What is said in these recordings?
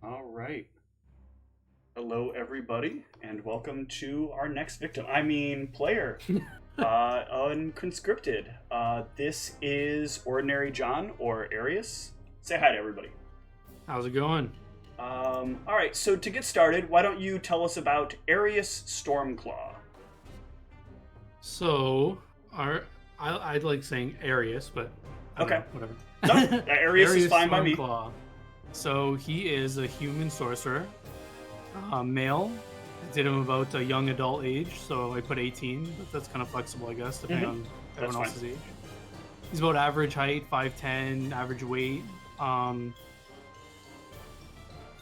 All right. Hello, everybody, and welcome to our next victim. I mean, player on Conscripted. This is Ordinary John or Arius. Say hi to everybody. How's it going? All right, so to get started, why don't you tell us about Arius Stormclaw? So, our I like saying Arius, but I don't Okay. know, whatever. No, Arius is fine by me. Stormclaw. So he is a human sorcerer, male. I did him about a young adult age, so I put 18, but that's kind of flexible, I guess, depending on That's everyone fine. else's age. He's about average height, 5'10", average weight. For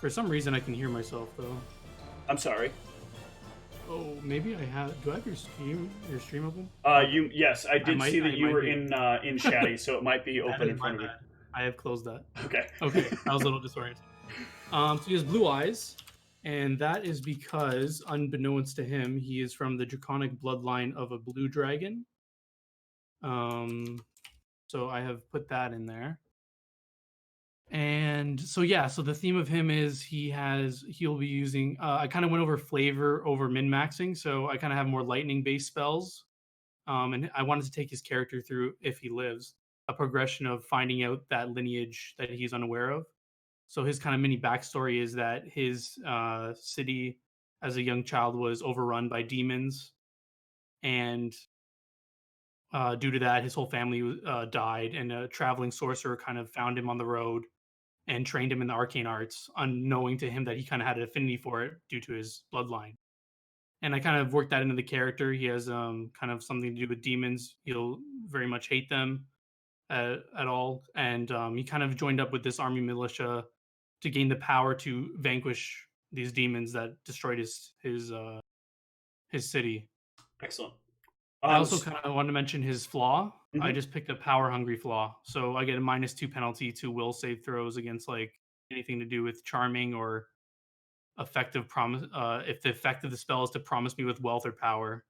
some reason, I can hear myself though. I'm sorry. Oh, maybe I have. Do I have your stream open? Yes, I did see that I you might were be. in Chatty, so it might be That open is in my front of you. bad. I have closed that. Okay. Okay, I was a little disoriented. So he has blue eyes, and that is because, unbeknownst to him, he is from the draconic bloodline of a blue dragon. Um, so I have put that in there. And so yeah, so the theme of him is he'll be using. I kind of went over flavor over min maxing, so I kind of have more lightning based spells. And I wanted to take his character through, if he lives, a progression of finding out that lineage that he's unaware of. So his kind of mini backstory is that his city, as a young child, was overrun by demons, and due to that, his whole family died. And a traveling sorcerer kind of found him on the road and trained him in the arcane arts, unknowing to him that he kind of had an affinity for it due to his bloodline. And I kind of worked that into the character. He has kind of something to do with demons. He'll very much hate them at all, and he kind of joined up with this army militia to gain the power to vanquish these demons that destroyed his city. Excellent. I Um, also kind of wanted to mention his flaw. I mhm. just picked a power hungry flaw, so I get a -2 penalty to will save throws against like anything to do with charming or effective promise. If the effect of the spell is to promise me with wealth or power.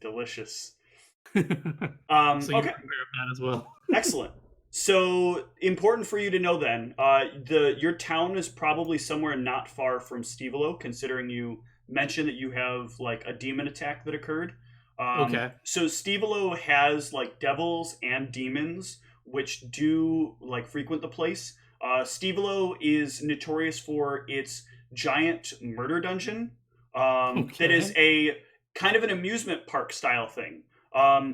Delicious. So you're Okay, aware of that as well. excellent. So important for you to know then. Your town is probably somewhere not far from Stevelo, considering you mentioned that you have like a demon attack that occurred. Okay. So Stevelo has like devils and demons which do like frequent the place. Stevelo is notorious for its giant murder dungeon. That is Okay. a kind of an amusement park style thing.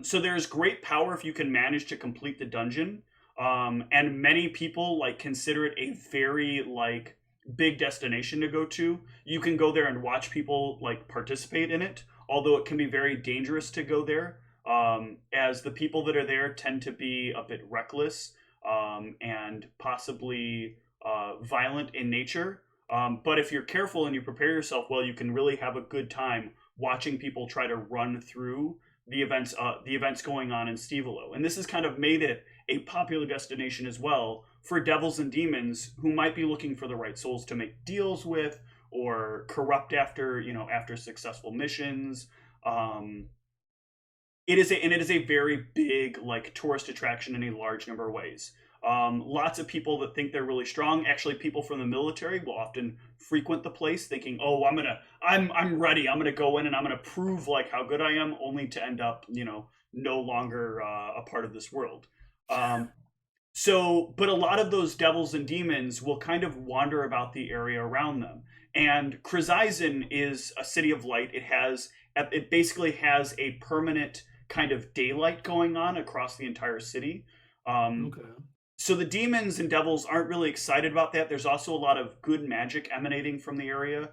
So there's great power if you can manage to complete the dungeon, and many people like consider it a very like big destination to go to. You can go there and watch people like participate in it, although it can be very dangerous to go there, as the people that are there tend to be a bit reckless, and possibly violent in nature. But if you're careful and you prepare yourself well, you can really have a good time watching people try to run through the events going on in Stevelo. And this has kind of made it a popular destination as well for devils and demons who might be looking for the right souls to make deals with or corrupt after successful missions. Um, it is a very big like tourist attraction in a large number of ways. Lots of people that think they're really strong. Actually, people from the military will often frequent the place, thinking, "Oh, I'm ready. I'm gonna go in and I'm gonna prove like how good I am," only to end up, no longer a part of this world. Um, but a lot of those devils and demons will kind of wander about the area around them. And Chrysaisen is a city of light. It basically has a permanent kind of daylight going on across the entire city. Um, Okay. so the demons and devils aren't really excited about that. There's also a lot of good magic emanating from the area.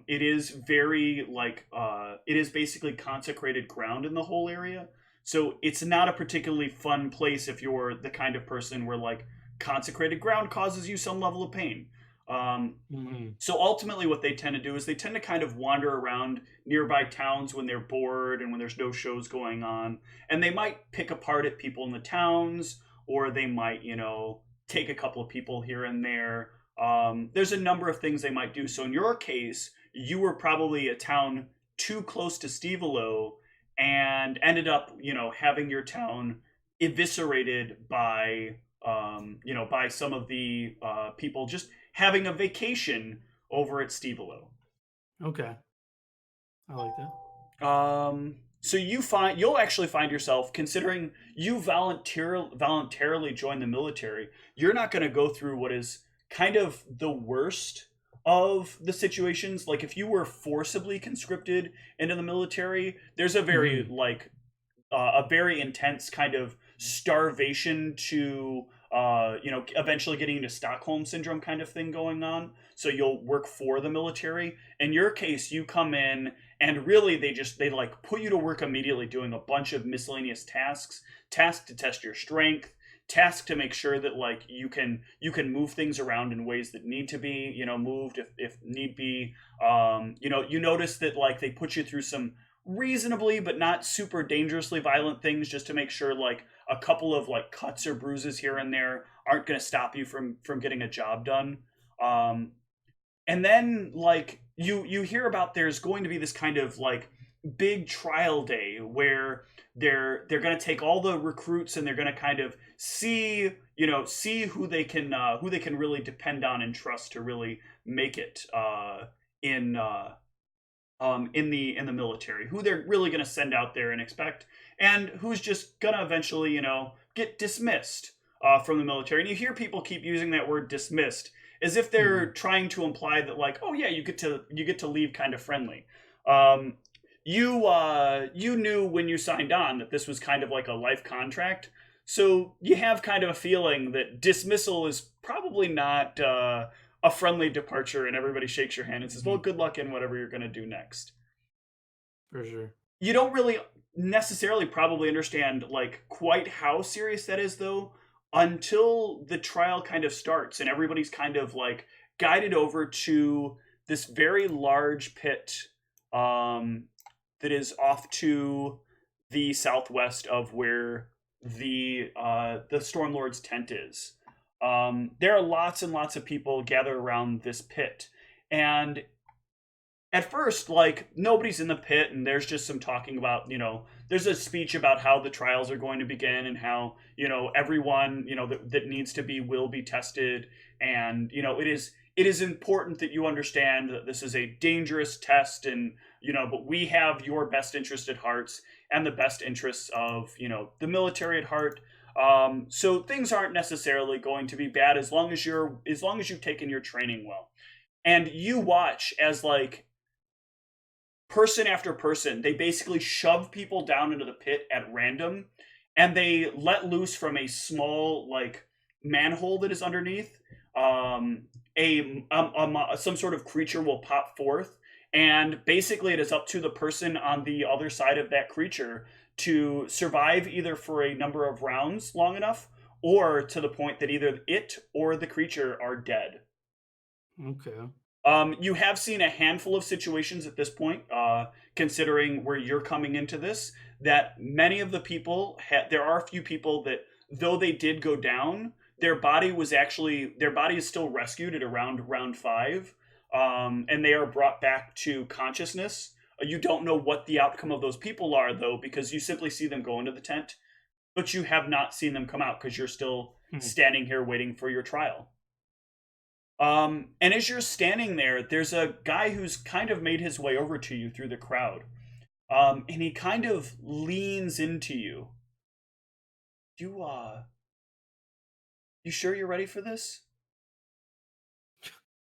It is very it is basically consecrated ground in the whole area. So it's not a particularly fun place if you're the kind of person where like consecrated ground causes you some level of pain. Um, Mhm. so ultimately, what they tend to do is they tend to kind of wander around nearby towns when they're bored and when there's no shows going on, and they might pick apart at people in the towns, or they might, take a couple of people here and there. There's a number of things they might do. So in your case, you were probably a town too close to Stevelo and ended up, having your town eviscerated by some of the people just having a vacation over at Stevelo. Okay. I like that. So you'll actually find yourself, considering you voluntarily join the military, you're not going to go through what is kind of the worst of the situations. Like if you were forcibly conscripted into the military, there's a very Mm-hmm. a very intense kind of starvation to eventually getting into Stockholm syndrome kind of thing going on. So you'll work for the military. In your case, you come in and really they like put you to work immediately doing a bunch of miscellaneous tasks to test your strength, tasks to make sure that like you can move things around in ways that need to be moved if need be. You notice that like they put you through some reasonably but not super dangerously violent things just to make sure like a couple of like cuts or bruises here and there aren't going to stop you from getting a job done. um and then like you hear about there's going to be this kind of like big trial day where they're going to take all the recruits and they're going to kind of see who they can really depend on and trust to really make it in in the military, who they're really going to send out there and expect, and who's just going to eventually, get dismissed from the military. And you hear people keep using that word dismissed as if Mm-hmm. they're trying to imply that, like, oh yeah, you get to leave kind of friendly. Um, you knew when you signed on that this was kind of like a life contract, so you have kind of a feeling that dismissal is probably not a friendly departure, and everybody shakes your hand and says, Mm-hmm. well, good luck in whatever you're going to do next. For sure. You don't really necessarily probably understand like quite how serious that is though until the trial kind of starts and everybody's kind of like guided over to this very large pit um, that is off to the southwest of where the Stormlord's tent is. There are lots and lots of people gathered around this pit, and at first, like nobody's in the pit, and there's just some talking about, there's a speech about how the trials are going to begin and how, everyone, that needs to be will be tested, and it is important that you understand that this is a dangerous test, and but we have your best interest at hearts and the best interests of the military at heart. So things aren't necessarily going to be bad as long as you've taken your training well, and you watch as like person after person, they basically shove people down into the pit at random, and they let loose from a small like manhole that is underneath. Some sort of creature will pop forth, and basically it is up to the person on the other side of that creature to survive either for a number of rounds long enough, or to the point that either it or the creature are dead. Okay. You have seen a handful of situations at this point, considering where you're coming into this, that many of the people, there are a few people that, though they did go down, their body is still rescued at around round five, and they are brought back to consciousness. You don't know what the outcome of those people are, though, because you simply see them go into the tent, but you have not seen them come out because you're still Hmm. standing here waiting for your trial. And as you're standing there, there's a guy who's kind of made his way over to you through the crowd. And he kind of leans into you. You sure you're ready for this?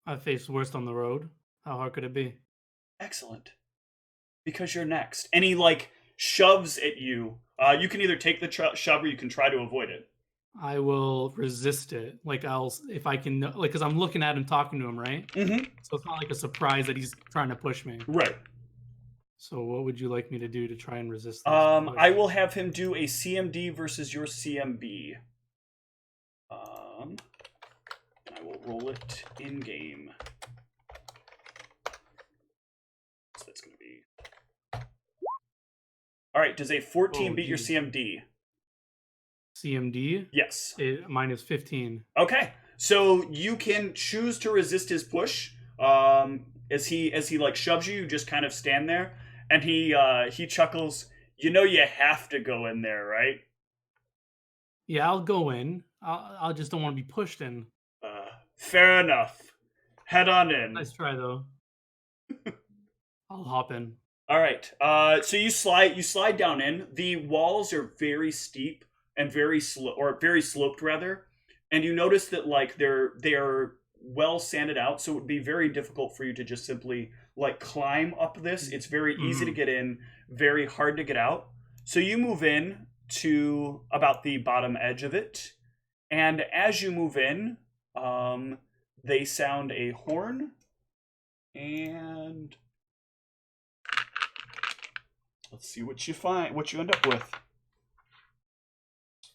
I faced worst on the road. How hard could it be? Excellent. Because you're next. And he like shoves at you. You can either take the shove or you can try to avoid it. I will resist it. Like if I can, like, because I'm looking at him, talking to him, right? Mm-hmm. So it's not like a surprise that he's trying to push me. Right. So what would you like me to do to try and resist this push? I will have him do a CMD versus your CMB. And I will roll it in game. So that's going to be. All right. Does a 14 Oh, beat your geez. CMD? CMD? Yes. Mine is 15. Okay. So you can choose to resist his push. As he like shoves you, you just kind of stand there, and he chuckles. You know you have to go in there, right? Yeah, I'll go in. I'll just don't want to be pushed in. Fair enough. Head on in. Nice try though. I'll hop in. All right. So you slide down in. The walls are very steep and very very sloped rather. And you notice that like they are well sanded out, so it would be very difficult for you to just simply like climb up this. It's very easy to get in, very hard to get out. So you move in to about the bottom edge of it, and as you move in, they sound a horn, and let's see what you end up with.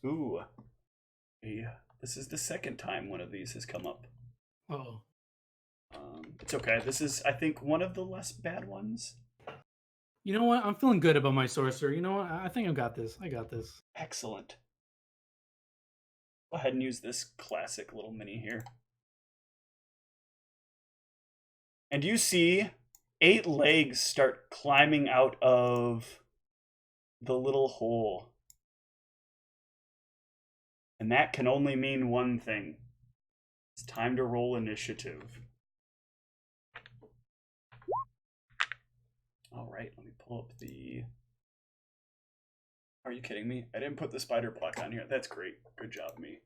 Ooh, this is the second time one of these has come up. Oh. It's okay. This is, I think, one of the less bad ones. You know what? I'm feeling good about my sorcerer. You know what? I think I got this. I got this. Excellent. Go ahead and use this classic little mini here. And you see 8 legs start climbing out of the little hole. And that can only mean one thing. It's time to roll initiative. All right, let me pull up the... Are you kidding me? I didn't put the spider block on here. That's great. Good job, me.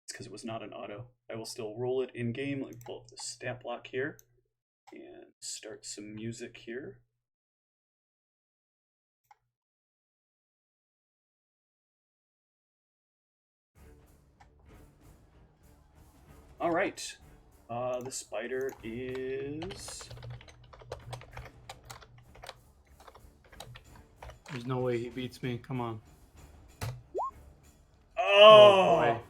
It's because it was not an auto. I will still roll it in-game. Let me pull up the stat block here and start some music here. All right. The spider is... There's no way he beats me. Come on. Oh!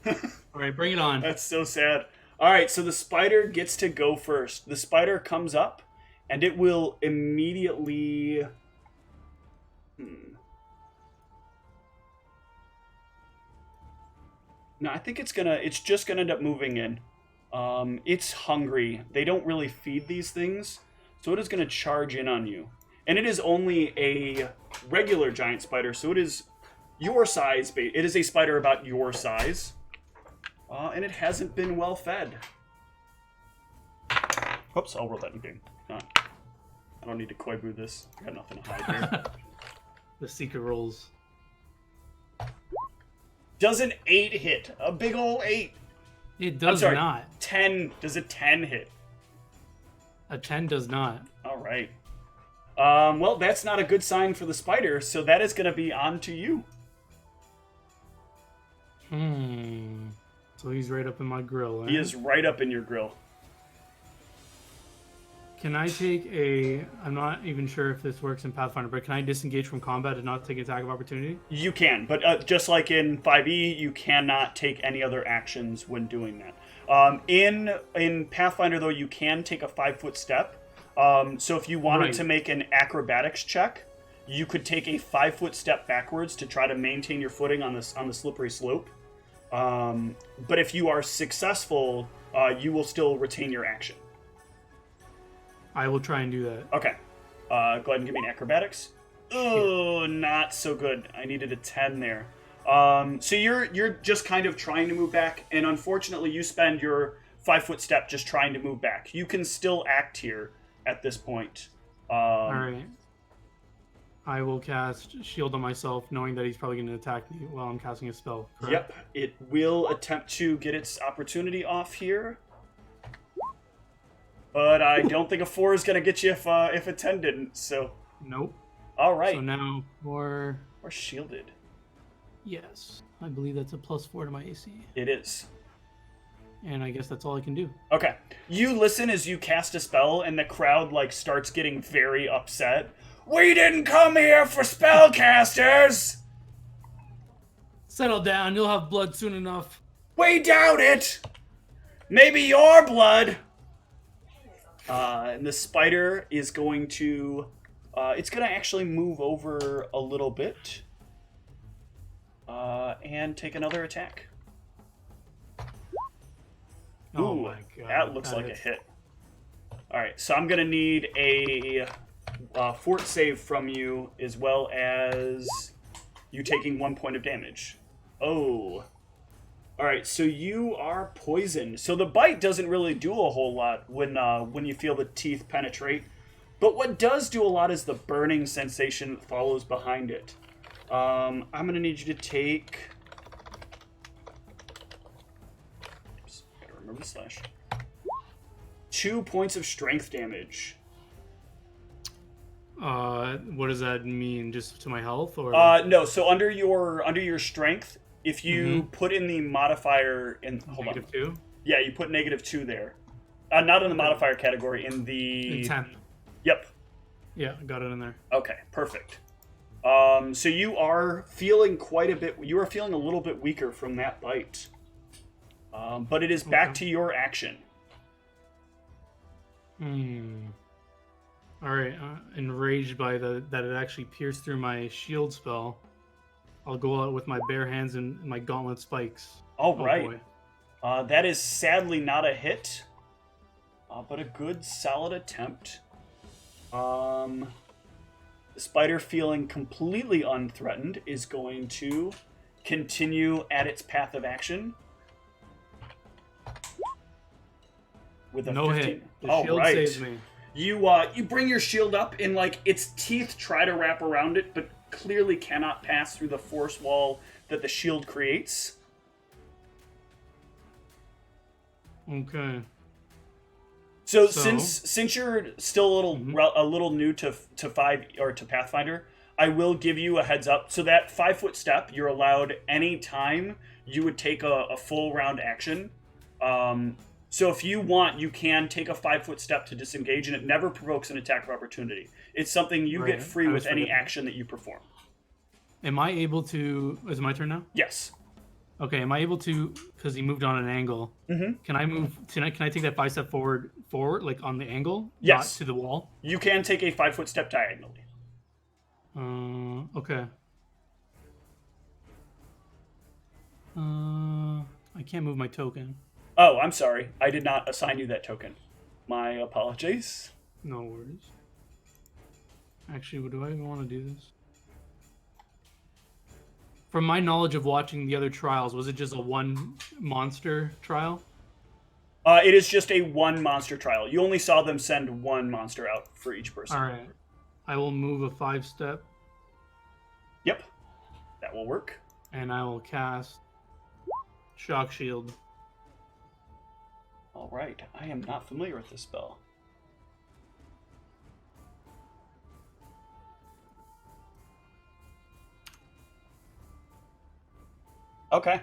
All right, bring it on. That's so sad. All right, so the spider gets to go first. The spider comes up, and it will immediately... No, I think it's just gonna end up moving in. It's hungry. They don't really feed these things, so it is gonna charge in on you. And it is only a regular giant spider, so it is your size. It is a spider about your size, and it hasn't been well fed. Whoops, I'll roll that in game. I don't need to Koibu this. I got nothing to hide here. The secret rolls. Does an 8 hit? A big ol' 8. It does not. 10. Does a 10 hit? A 10 does not. All right. Well, that's not a good sign for the spider, so that is going to be on to you. So he's right up in my grill, eh? He is right up in your grill. Can I take a... I'm not even sure if this works in Pathfinder, but can I disengage from combat and not take an attack of opportunity? You can, but just like in 5e, you cannot take any other actions when doing that. In Pathfinder, though, you can take a 5-foot step. So if you wanted to make an acrobatics check, you could take a 5-foot step backwards to try to maintain your footing on the slippery slope. But if you are successful, you will still retain your action. I will try and do that. Okay. Go ahead and give me an acrobatics. Oh, not so good. I needed a 10 there. So you're just kind of trying to move back, and unfortunately you spend your 5-foot step just trying to move back. You can still act here at this point. Alright. I will cast Shield on myself, knowing that he's probably going to attack me while I'm casting a spell. Correct? Yep. It will attempt to get its opportunity off here. But I don't think a 4 is going to get you if a 10 didn't, so... Nope. All right. So now for... Or shielded. Yes. I believe that's a +4 to my AC. It is. And I guess that's all I can do. Okay. You listen as you cast a spell, and the crowd, like, starts getting very upset. We didn't come here for spellcasters! Settle down. You'll have blood soon enough. We doubt it! Maybe your blood! And the spider is going to... it's going to actually move over a little bit. And take another attack. Oh Ooh, my god. that looks like a hit. Alright, so I'm going to need a fort save from you, as well as you taking 1 point of damage. Oh. All right, so you are poisoned. So the bite doesn't really do a whole lot when you feel the teeth penetrate. But what does do a lot is the burning sensation that follows behind it. I'm going to need you to take... Oops, gotta remember the slash. 2 points of strength damage. What does that mean? Just to my health, or? No. So under your strength, if you put in the modifier in -2. Yeah, you put -2 there. Not in the modifier category. In the 10. Yep. Yeah, got it in there. Okay, perfect. So you are feeling You are feeling a little bit weaker from that bite, but it is back to your action. All right. Enraged by that it actually pierced through my shield spell, I'll go out with my bare hands and my gauntlet spikes. All right. That is sadly not a hit, but a good solid attempt. The spider, feeling completely unthreatened, is going to continue at its path of action. With a no 15. hit. The shield saves me. You bring your shield up, and like its teeth try to wrap around it, but clearly cannot pass through the force wall that the shield creates. Okay. So since you're still a little new to 5 or to Pathfinder, I will give you a heads up. So that 5-foot step, you're allowed any time you would take a full round action. So if you want, you can take a 5-foot step to disengage, and it never provokes an attack of opportunity. It's something you get free with any action that you perform. Am I able to... Is it my turn now? Yes. Okay, am I able to... Because he moved on an angle. Can I move... Can I take that 5-step forward, like on the angle? Yes. Not to the wall? You can take a 5-foot step diagonally. Okay. I can't move my token. Oh, I'm sorry. I did not assign you that token. My apologies. No worries. Actually, do I even want to do this? From my knowledge of watching the other trials, was it just a one monster trial? It is just a one monster trial. You only saw them send one monster out for each person. All right. I will move a 5-step. Yep. That will work. And I will cast Shock Shield. All right. I am not familiar with this spell. Okay.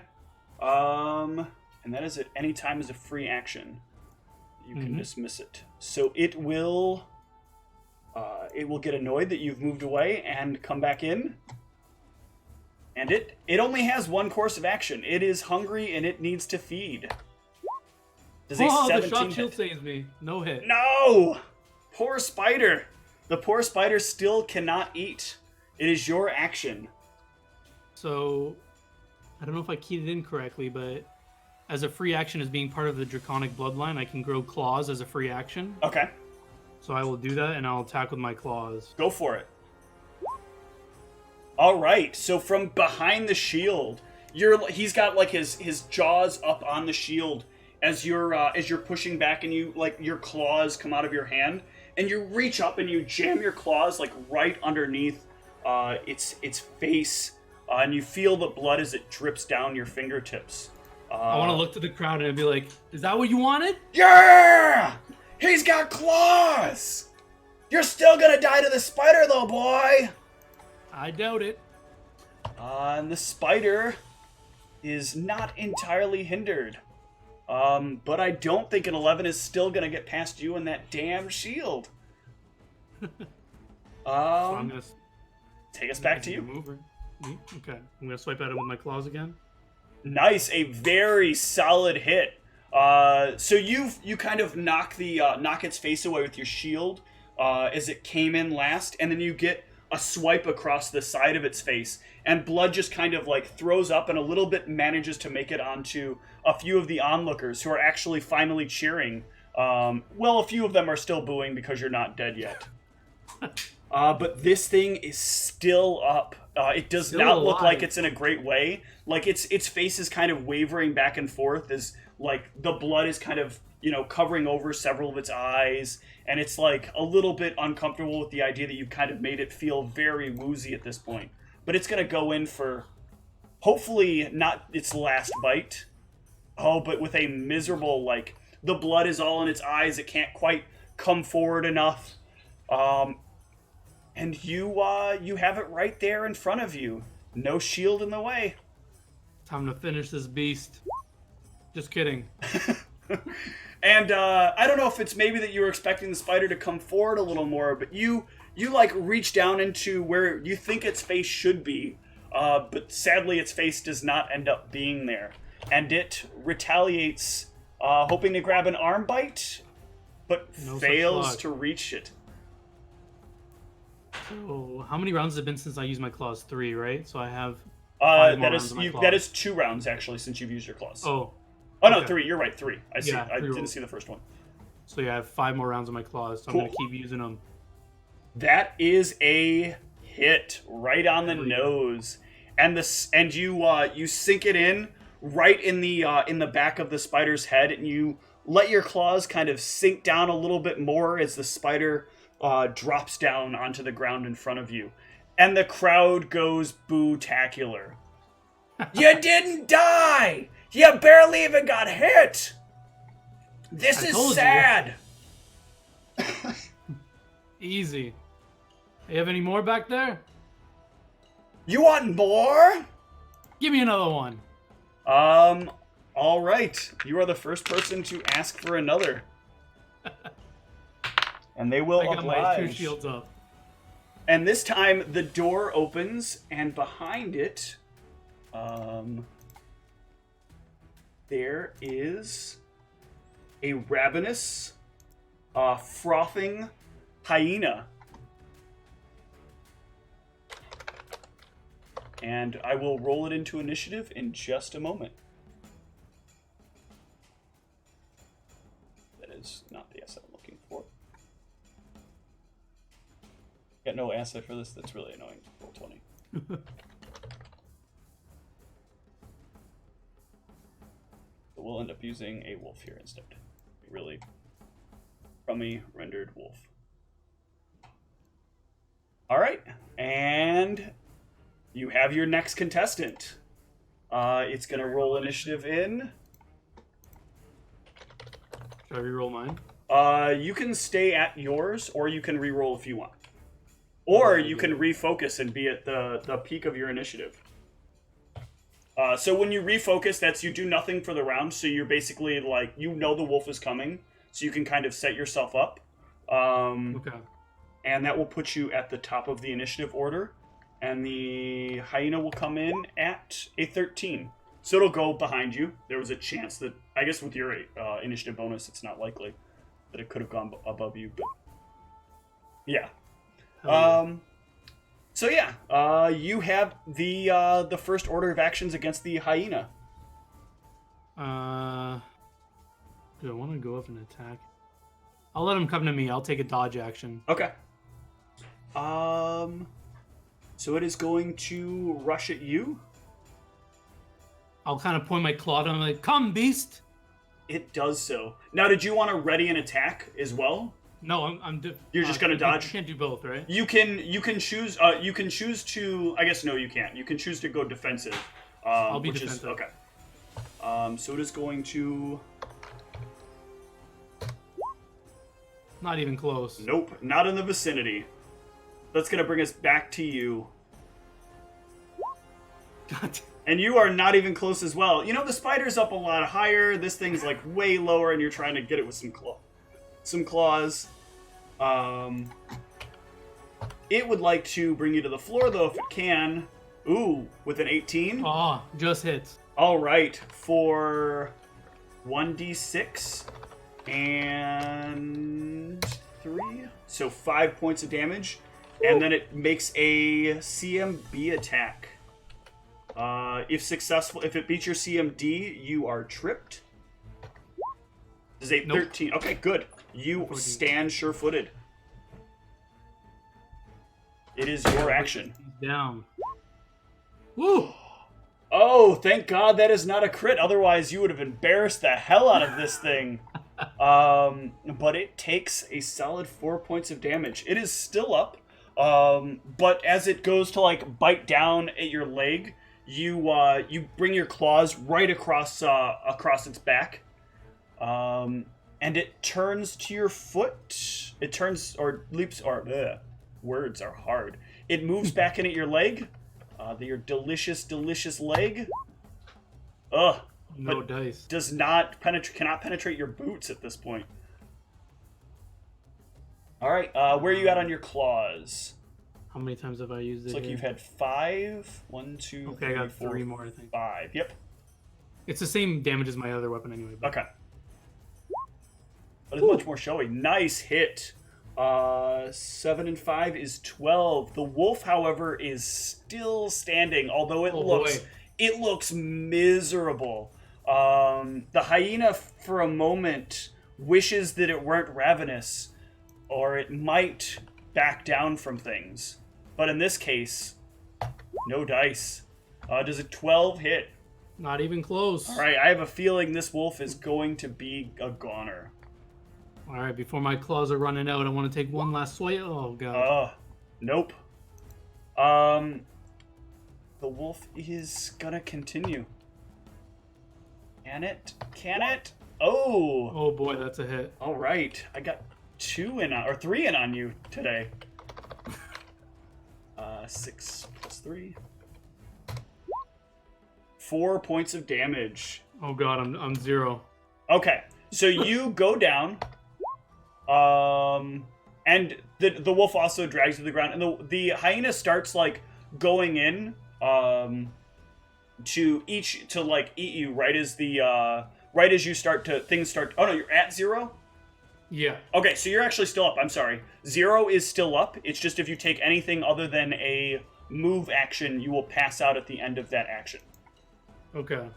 And that is at any time as a free action. You can dismiss it. So it will get annoyed that you've moved away and come back in. And it only has one course of action. It is hungry and it needs to feed. Does a 17 the shock shield hit? saves me. No hit. No! Poor spider. The poor spider still cannot eat. It is your action. So, I don't know if I keyed it in correctly, but as a free action as being part of the Draconic Bloodline, I can grow claws as a free action. Okay. So I will do that, and I'll attack with my claws. Go for it. All right. So from behind the shield, he's got like his jaws up on the shield as you're pushing back, and your claws come out of your hand, and you reach up and you jam your claws like right underneath its face, and you feel the blood as it drips down your fingertips. I want to look to the crowd and be like, "Is that what you wanted?" Yeah! He's got claws! You're still gonna die to the spider, though, boy! I doubt it. And the spider is not entirely hindered. But I don't think an 11 is still gonna get past you and that damn shield. So I'm gonna take us back to you. Mover. Okay, I'm gonna swipe at it with my claws again. Nice, a very solid hit. So you kind of knock its face away with your shield as it came in last, and then you get a swipe across the side of its face, and blood just kind of like throws up and a little bit manages to make it onto a few of the onlookers who are actually finally cheering. Well, a few of them are still booing because you're not dead yet. But this thing is still up, It does Still not look like alive. it's in a great way. Like its face is kind of wavering back and forth as like the blood is kind of, covering over several of its eyes, and it's like a little bit uncomfortable with the idea that you kind of made it feel very woozy at this point. But it's gonna go in for hopefully not its last bite. Oh, but with a miserable, like, the blood is all in its eyes, it can't quite come forward enough. And you have it right there in front of you. No shield in the way. Time to finish this beast. Just kidding. And I don't know if it's maybe that you were expecting the spider to come forward a little more, but you like reach down into where you think its face should be, but sadly its face does not end up being there, and it retaliates, hoping to grab an arm bite, but fails to reach it. So, how many rounds has it been since I used my claws? 3, right? So I have. That is 2 rounds actually since you've used your claws. Oh no, 3. You're right, 3. I see. Yeah, I didn't see the first one. So yeah, I have 5 more rounds of my claws. So Cool. I'm gonna keep using them. That is a hit right on the nose, and you sink it in right in the back of the spider's head, and you let your claws kind of sink down a little bit more as the spider drops down onto the ground in front of you, and the crowd goes boo-tacular. You didn't die! You barely even got hit! This is sad! Easy. You have any more back there? You want more? Give me another one. All right. You are the first person to ask for another. And they will I got my 2 oblige. shields up. And this time, the door opens, and behind it, there is a ravenous, frothing hyena. And I will roll it into initiative in just a moment. That is not the asset I'm looking for. Got no asset for this. That's really annoying. Roll 20. So we'll end up using a wolf here instead. A really crummy rendered wolf. All right, and you have your next contestant. It's gonna roll initiative in. Should I reroll mine? You can stay at yours, or you can re-roll if you want. Or you can refocus and be at the peak of your initiative. So when you refocus, that's you do nothing for the round, so you're basically like, the wolf is coming, so you can kind of set yourself up. Okay. And that will put you at the top of the initiative order, and the hyena will come in at a 13. So it'll go behind you. There was a chance that, I guess with your initiative bonus, it's not likely that it could have gone above you, but yeah. So yeah, you have the first order of actions against the hyena. Do I want to go up and attack? I'll let him come to me. I'll take a dodge action. Okay. So it is going to rush at you. I'll kind of point my claw at him like, "Come, beast!" It does so. Now, did you want to ready an attack as well? No, You're just gonna dodge? You can't do both, right? You can choose. You can choose to. I guess no, you can't. You can choose to go defensive. I'll be which defensive. Is, okay. So it is going to. Not even close. Nope, not in the vicinity. That's gonna bring us back to you. God. And you are not even close as well. You know, the spider's up a lot higher. This thing's like way lower, and you're trying to get it with some claws. It would like to bring you to the floor, though, if it can. Ooh, with an 18. Oh, just hits. All right, for 1d6 and 3, so 5 points of damage, and then it makes a CMB attack. If successful, if it beats your CMD, you are tripped. This is a 13. Okay, good. You stand sure-footed. It is your action. He's down. Woo! Oh, thank God that is not a crit. Otherwise, you would have embarrassed the hell out of this thing. But it takes a solid 4 points of damage. It is still up. But as it goes to like bite down at your leg, you bring your claws right across its back, and it turns to your foot. It turns or leaps or words are hard. It moves back in at your leg, your delicious leg. Ugh. No dice. Does cannot penetrate your boots at this point. All right, where are you at on your claws? How many times have I used it? It's like here? you've had 5. 1, 2, Okay, 3, I got 4, 3 more, I think. 5. Yep. It's the same damage as my other weapon anyway. But... Okay. But it's much more showy. Nice hit. 7 and 5 is 12. The wolf, however, is still standing, although it looks miserable. The hyena, for a moment, wishes that it weren't ravenous, or it might back down from things. But in this case, no dice. Does a 12 hit? Not even close. All right, I have a feeling this wolf is going to be a goner. All right, before my claws are running out, I want to take one last swipe. Oh, God. Nope. The wolf is gonna continue. Can it? Oh! Oh, boy, that's a hit. All right. I got 3 in on you today. 6 plus 3. 4 points of damage. Oh, God, I'm 0. Okay. So you go down. And the wolf also drags you to the ground, and the hyena starts like going in to eat you right as you start. Oh no, you're at 0. Yeah. Okay, so you're actually still up. I'm sorry. 0 is still up. It's just if you take anything other than a move action, you will pass out at the end of that action. Okay.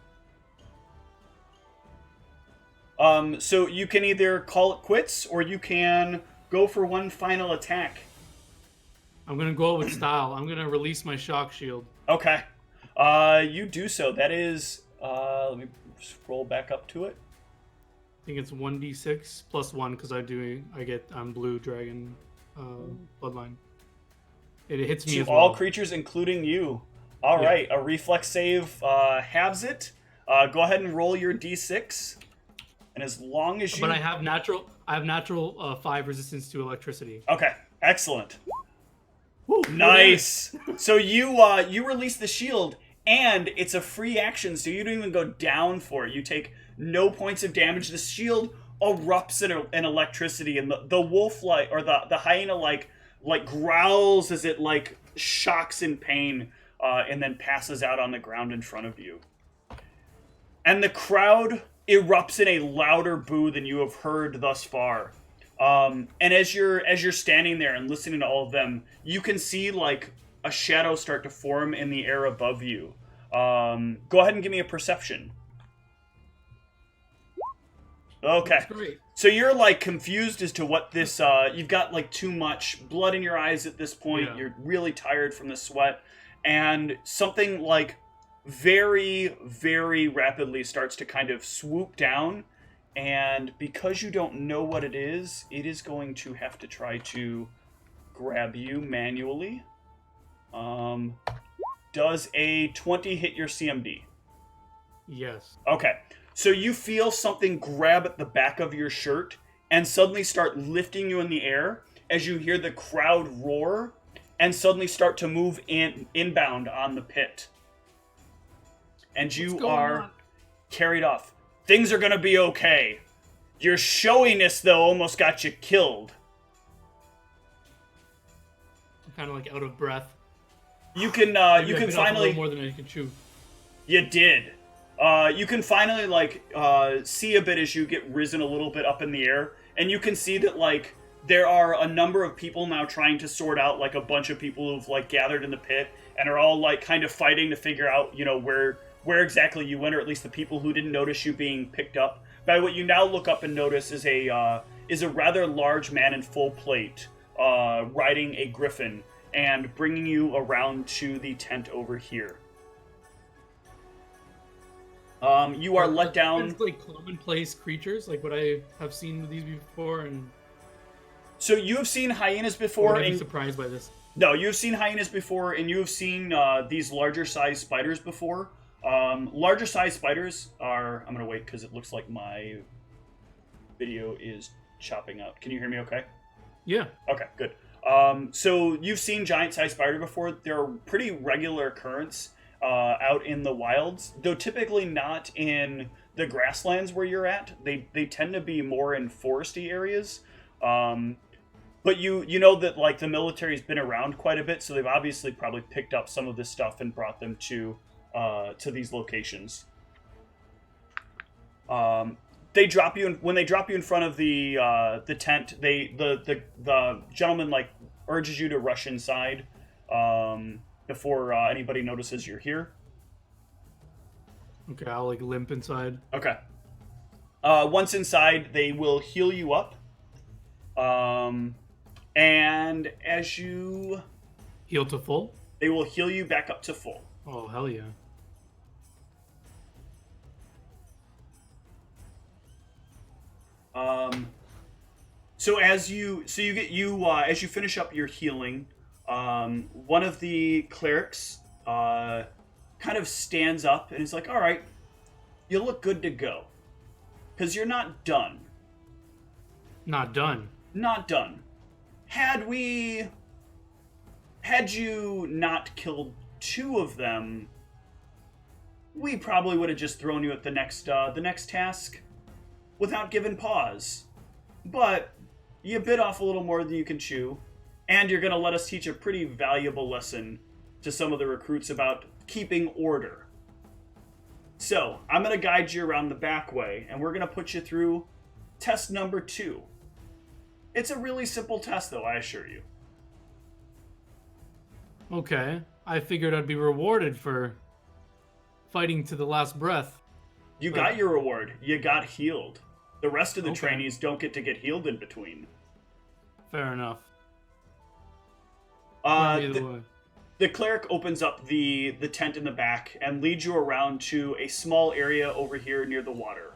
So you can either call it quits, or you can go for one final attack. I'm going to go out with style. I'm going to release my shock shield. Okay. You do so. That is, let me scroll back up to it. I think it's 1d6 plus 1 because I get blue dragon bloodline. It hits me to as all well. creatures, including you. All right. A reflex save halves it. Go ahead and roll your d6. And as long as you... But I have natural 5 resistance to electricity. Okay, excellent. Woo, nice. So you release the shield, and it's a free action, so you don't even go down for it. You take no points of damage. The shield erupts in electricity, and the wolf the hyena growls as it shocks in pain, and then passes out on the ground in front of you. And the crowd erupts in a louder boo than you have heard thus far. And as you're standing there and listening to all of them, you can see a shadow start to form in the air above you. Go ahead and give me a perception. Okay. That's great. So you're confused as to what this you've got too much blood in your eyes at this point. Yeah. You're really tired from the sweat, and something very, very rapidly starts to kind of swoop down, and because you don't know what it is going to have to try to grab you manually. Does a 20 hit your CMD? Yes. Okay. So you feel something grab at the back of your shirt and suddenly start lifting you in the air as you hear the crowd roar and suddenly start to move inbound on the pit. And you are carried off. Things are going to be okay. Your showiness, though, almost got you killed. I'm kind of out of breath. You can finally... a little more than I can chew. You did. You can finally, see a bit as you get risen a little bit up in the air. And you can see that, there are a number of people now trying to sort out, a bunch of people who've, gathered in the pit and are all, kind of fighting to figure out, where exactly you went, or at least the people who didn't notice you being picked up. But what you now look up and notice is a rather large man in full plate, riding a griffin and bringing you around to the tent over here. You are let down. It's like commonplace creatures, like what I have seen with these before, and So you have seen hyenas or before, would I be and surprised by this? no, you've seen hyenas before, and you have seen these larger size spiders before. Larger size spiders are. I'm gonna wait because it looks like my video is chopping out. Can you hear me? Okay. Yeah. Okay, good. So you've seen giant size spider before. They're pretty regular occurrence out in the wilds, though typically not in the grasslands where you're at. They tend to be more in foresty areas. But you know that like the military's been around quite a bit, so they've obviously probably picked up some of this stuff and brought them to these locations. They drop you when they drop you in front of the tent. The gentleman like urges you to rush inside before anybody notices you're here. Okay, I'll like limp inside. Okay. Once inside, they will heal you up. And as you Heal to full? they will heal you back up to full. Oh, hell yeah. So as you as you finish up your healing, one of the clerics kind of stands up and is like, "All right, you look good to go, because you're not done. Not done. Not done. Had you not killed two of them, we probably would have just thrown you at the next task without giving pause. But you bit off a little more than you can chew, and you're going to let us teach a pretty valuable lesson to some of the recruits about keeping order. So, I'm going to guide you around the back way, and we're going to put you through test number 2. It's a really simple test, though, I assure you. Okay. I figured I'd be rewarded for fighting to the last breath. You got your reward. You got healed. The rest of the Okay. trainees don't get to get healed in between. Fair enough. The, way. the cleric opens up the tent in the back and leads you around to a small area over here near the water.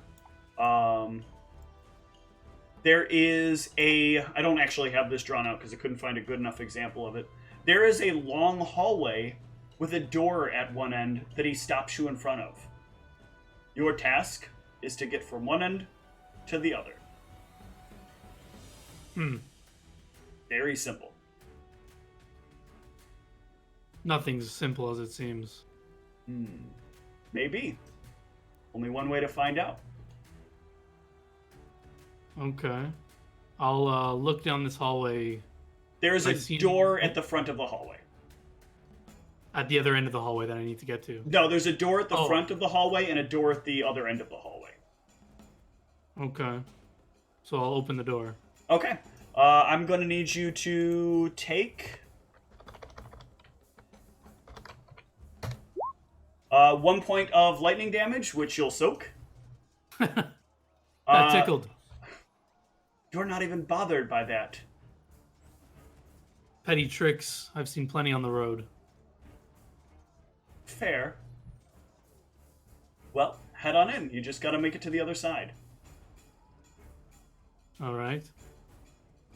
There is I don't actually have this drawn out because I couldn't find a good enough example of it. There is a long hallway with a door at one end that he stops you in front of. Your task is to get from one end to the other. Very simple. Nothing's as simple as it seems. Maybe. Only one way to find out. Okay. I'll look down this hallway There's I've a seen- door at the front of the hallway. at the other end of the hallway that I need to get to. No, there's a door at the Oh. front of the hallway and a door at the other end of the hallway. Okay. So I'll open the door. Okay. I'm going to need you to take 1 point of lightning damage, which you'll soak. That Uh, tickled. You're not even bothered by that. Petty tricks. I've seen plenty on the road. Fair. Well, head on in. You just got to make it to the other side. All right.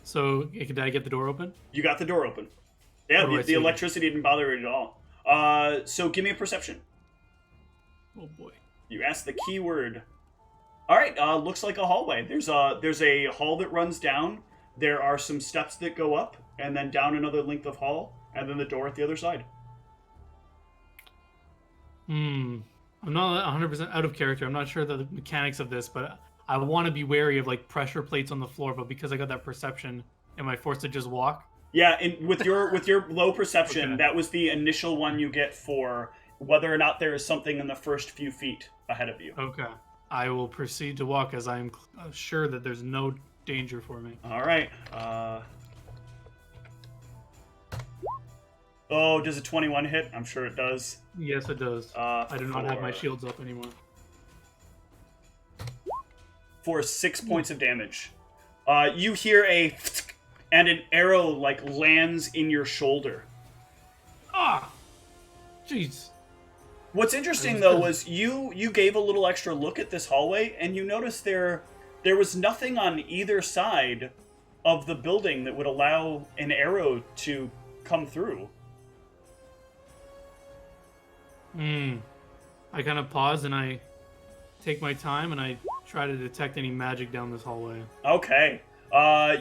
So, did I get the door open? You got the door open. Yeah, What do I the see? electricity didn't bother it at all. So give me a perception. Oh boy. You asked the key word. All right, looks like a hallway. There's a hall that runs down. There are some steps that go up, and then down another length of hall, and then the door at the other side. I'm not 100% out of character. I'm not sure the mechanics of this, but I want to be wary of like pressure plates on the floor. But because I got that perception, am I forced to just walk? Yeah, and with your low perception, Okay. that was the initial one you get for whether or not there is something in the first few feet ahead of you. Okay. I will proceed to walk as I am sure that there's no danger for me. All right. Oh, does a 21 hit? I'm sure it does. Yes, it does. I do not have my for- shields up anymore. For 6 points of damage. You hear a and an arrow like lands in your shoulder. Ah! Jeez. What's interesting though was you gave a little extra look at this hallway, and you noticed there was nothing on either side of the building that would allow an arrow to come through. I kind of pause and I take my time and I try to detect any magic down this hallway. Okay.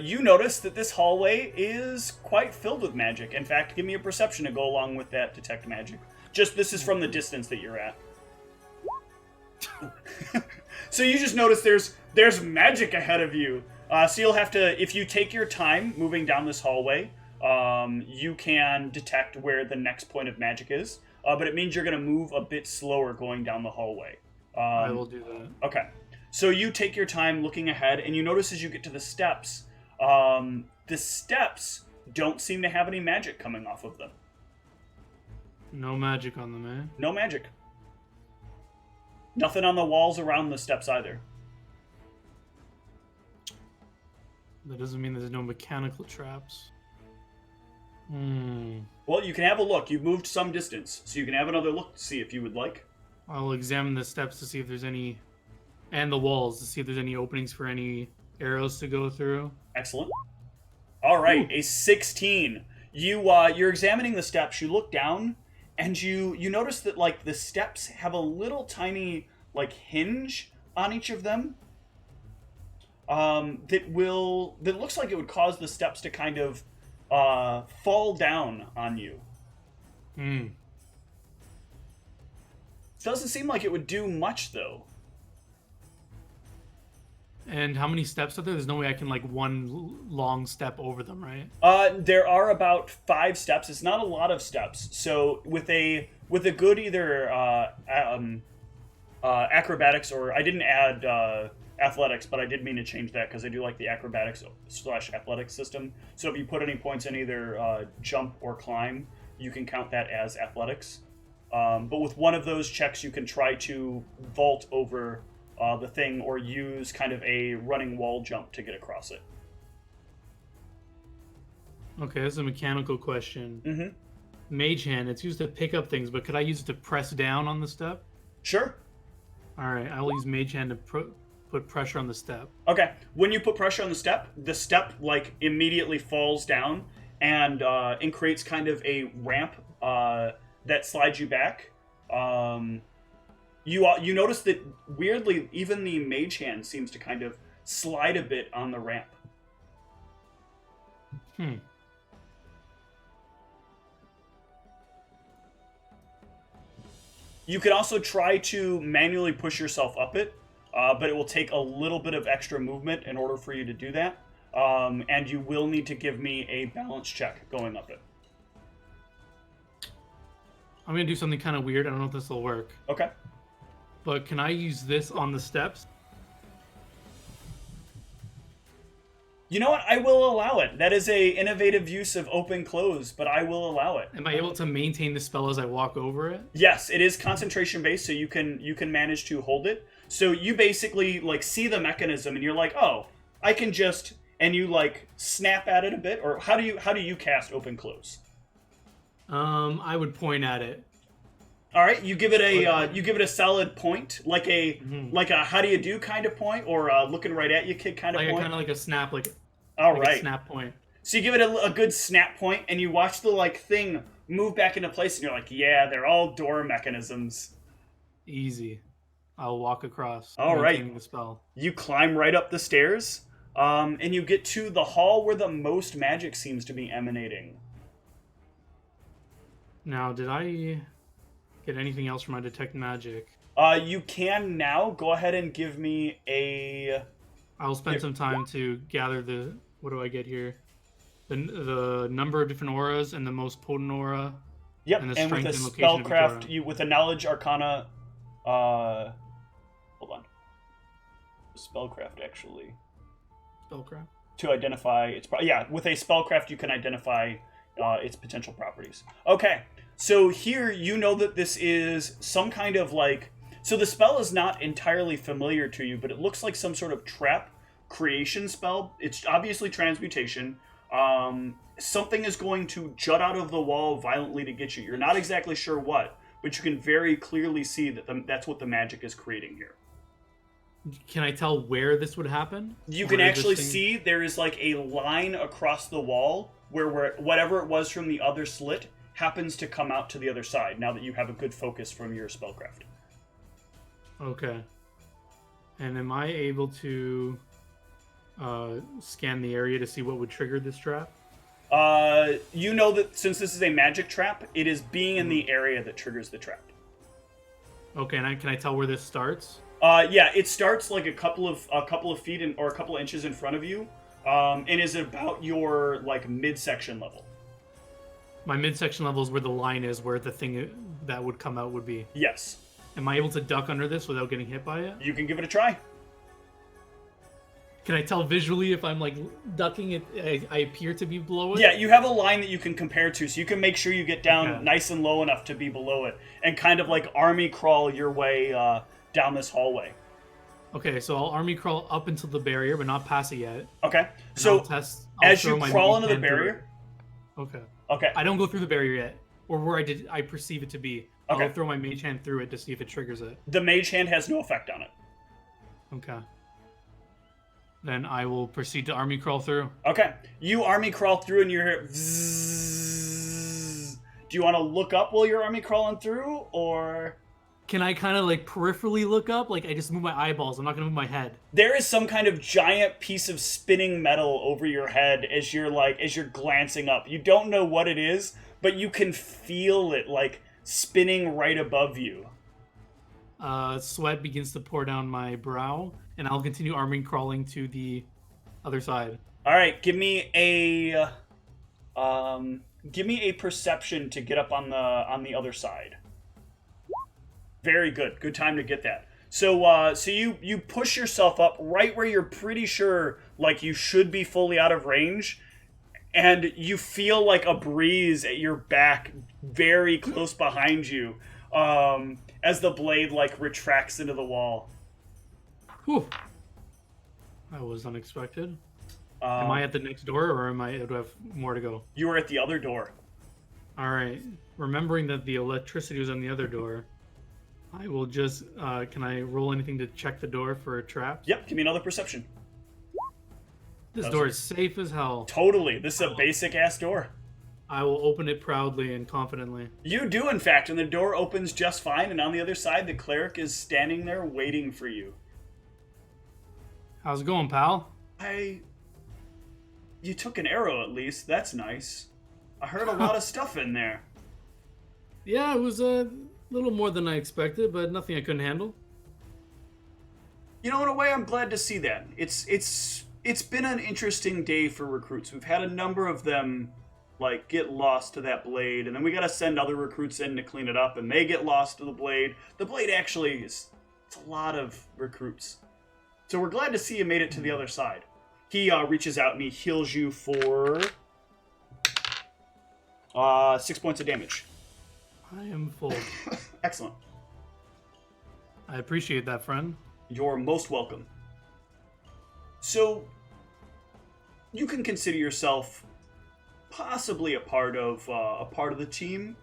You notice that this hallway is quite filled with magic. In fact, give me a perception to go along with that detect magic. Just this is from the distance that you're at. So you just notice there's magic ahead of you. So you'll have to, if you take your time moving down this hallway, you can detect where the next point of magic is. But it means you're going to move a bit slower going down the hallway. I will do that. Okay. So you take your time looking ahead, and you notice as you get to the steps don't seem to have any magic coming off of them. No magic on them, eh? No magic. Nothing on the walls around the steps either. That doesn't mean there's no mechanical traps. Well, you can have a look. You've moved some distance, so you can have another look to see if you would like. I'll examine the steps to see if there's any, and the walls to see if there's any openings for any arrows to go through. Excellent. All right, a 16. You're examining the steps. You look down, and you notice that like the steps have a little tiny like hinge on each of them. That looks like it would cause the steps to kind of fall down on you. Doesn't seem like it would do much though. And how many steps are there? There's no way I can like one long step over them, right? There are about 5 steps. It's not a lot of steps. So with a good either acrobatics, or I didn't add athletics, but I did mean to change that because I do like the acrobatics/athletics system. So if you put any points in either jump or climb, you can count that as athletics. But with one of those checks, you can try to vault over the thing or use kind of a running wall jump to get across it. Okay, this is a mechanical question. Mm-hmm. Mage hand, it's used to pick up things, but could I use it to press down on the step? Sure. All right, I'll use mage hand to put pressure on the step. Okay, when you put pressure on the step like immediately falls down and creates kind of a ramp that slides you back. You notice that weirdly, even the mage hand seems to kind of slide a bit on the ramp. You can also try to manually push yourself up it, but it will take a little bit of extra movement in order for you to do that. And you will need to give me a balance check going up it. I'm going to do something kind of weird. I don't know if this will work. Okay. But can I use this on the steps? You know what? I will allow it. That is a innovative use of open close, but I will allow it. Am I able to maintain the spell as I walk over it? Yes, it is concentration based, so you can manage to hold it. So you basically like see the mechanism and you're like, "Oh, I can just," and you like snap at it a bit. Or how do you cast open close? I would point at it. All right, you give it a solid point, like a how do you do kind of point, or looking right at you kid kind of point. Kind of like a snap, a snap point. So you give it a good snap point, and you watch the like thing move back into place, and you're like, yeah, they're all door mechanisms. Easy. I'll walk across. All right. The spell. You climb right up the stairs, and you get to the hall where the most magic seems to be emanating. Now, did I get anything else from my detect magic? You can now go ahead and give me a... I'll spend some time to gather the... What do I get here? The number of different auras and the most potent aura. Yep, and the and strength with a and location spellcraft, with a knowledge arcana... hold on. Spellcraft, actually. Spellcraft? To identify its... with a spellcraft you can identify its potential properties. Okay. So here, you know that this is some kind of like... So the spell is not entirely familiar to you, but it looks like some sort of trap creation spell. It's obviously transmutation. Something is going to jut out of the wall violently to get you. You're not exactly sure what, but you can very clearly see that that's what the magic is creating here. Can I tell where this would happen? You can actually see there is like a line across the wall where whatever it was from the other slit happens to come out to the other side now that you have a good focus from your spellcraft. Okay. And am I able to scan the area to see what would trigger this trap? You know that since this is a magic trap, it is being in the area that triggers the trap. Okay, and can I tell where this starts? Yeah, it starts like a couple of feet or a couple of inches in front of you, and is about your like midsection level. My midsection level is where the line is, where the thing that would come out would be. Yes. Am I able to duck under this without getting hit by it? You can give it a try. Can I tell visually if I'm like ducking it? I appear to be below it. Yeah, you have a line that you can compare to, so you can make sure you get down nice and low enough to be below it, and kind of like army crawl your way down this hallway. Okay, so I'll army crawl up into the barrier, but not past it yet. Okay, so as you crawl into the barrier. Okay. Okay. I don't go through the barrier yet, or where I perceive it to be. Okay. I'll throw my mage hand through it to see if it triggers it. The mage hand has no effect on it. Okay. Then I will proceed to army crawl through. Okay. You army crawl through and you hear vzzzz. Do you want to look up while you're army crawling through, or... Can I kind of like peripherally look up? Like I just move my eyeballs. I'm not going to move my head. There is some kind of giant piece of spinning metal over your head as you're glancing up. You don't know what it is, but you can feel it like spinning right above you. Sweat begins to pour down my brow, and I'll continue army crawling to the other side. All right, give me a perception to get up on the other side. Very good. Good time to get that. So you push yourself up right where you're pretty sure like you should be fully out of range, and you feel like a breeze at your back very close behind you as the blade like retracts into the wall. Whew. That was unexpected. Am I at the next door, or do I have more to go? You are at the other door. All right. Remembering that the electricity was on the other door, I will just... can I roll anything to check the door for traps? Yep, give me another perception. This door is safe as hell. Totally. This is a basic-ass door. I will open it proudly and confidently. You do, in fact, and the door opens just fine, and on the other side, the cleric is standing there waiting for you. How's it going, pal? You took an arrow, at least. That's nice. I heard a lot of stuff in there. Yeah, it was a little more than I expected, but nothing I couldn't handle. You know, in a way, I'm glad to see that. It's been an interesting day for recruits. We've had a number of them, like, get lost to that blade, and then we gotta send other recruits in to clean it up, and they get lost to the blade. The blade actually it's a lot of recruits. So we're glad to see you made it to the other side. He reaches out and he heals you for 6 points of damage. I am full. Excellent. I appreciate that, friend. You're most welcome. So, you can consider yourself possibly a part of the team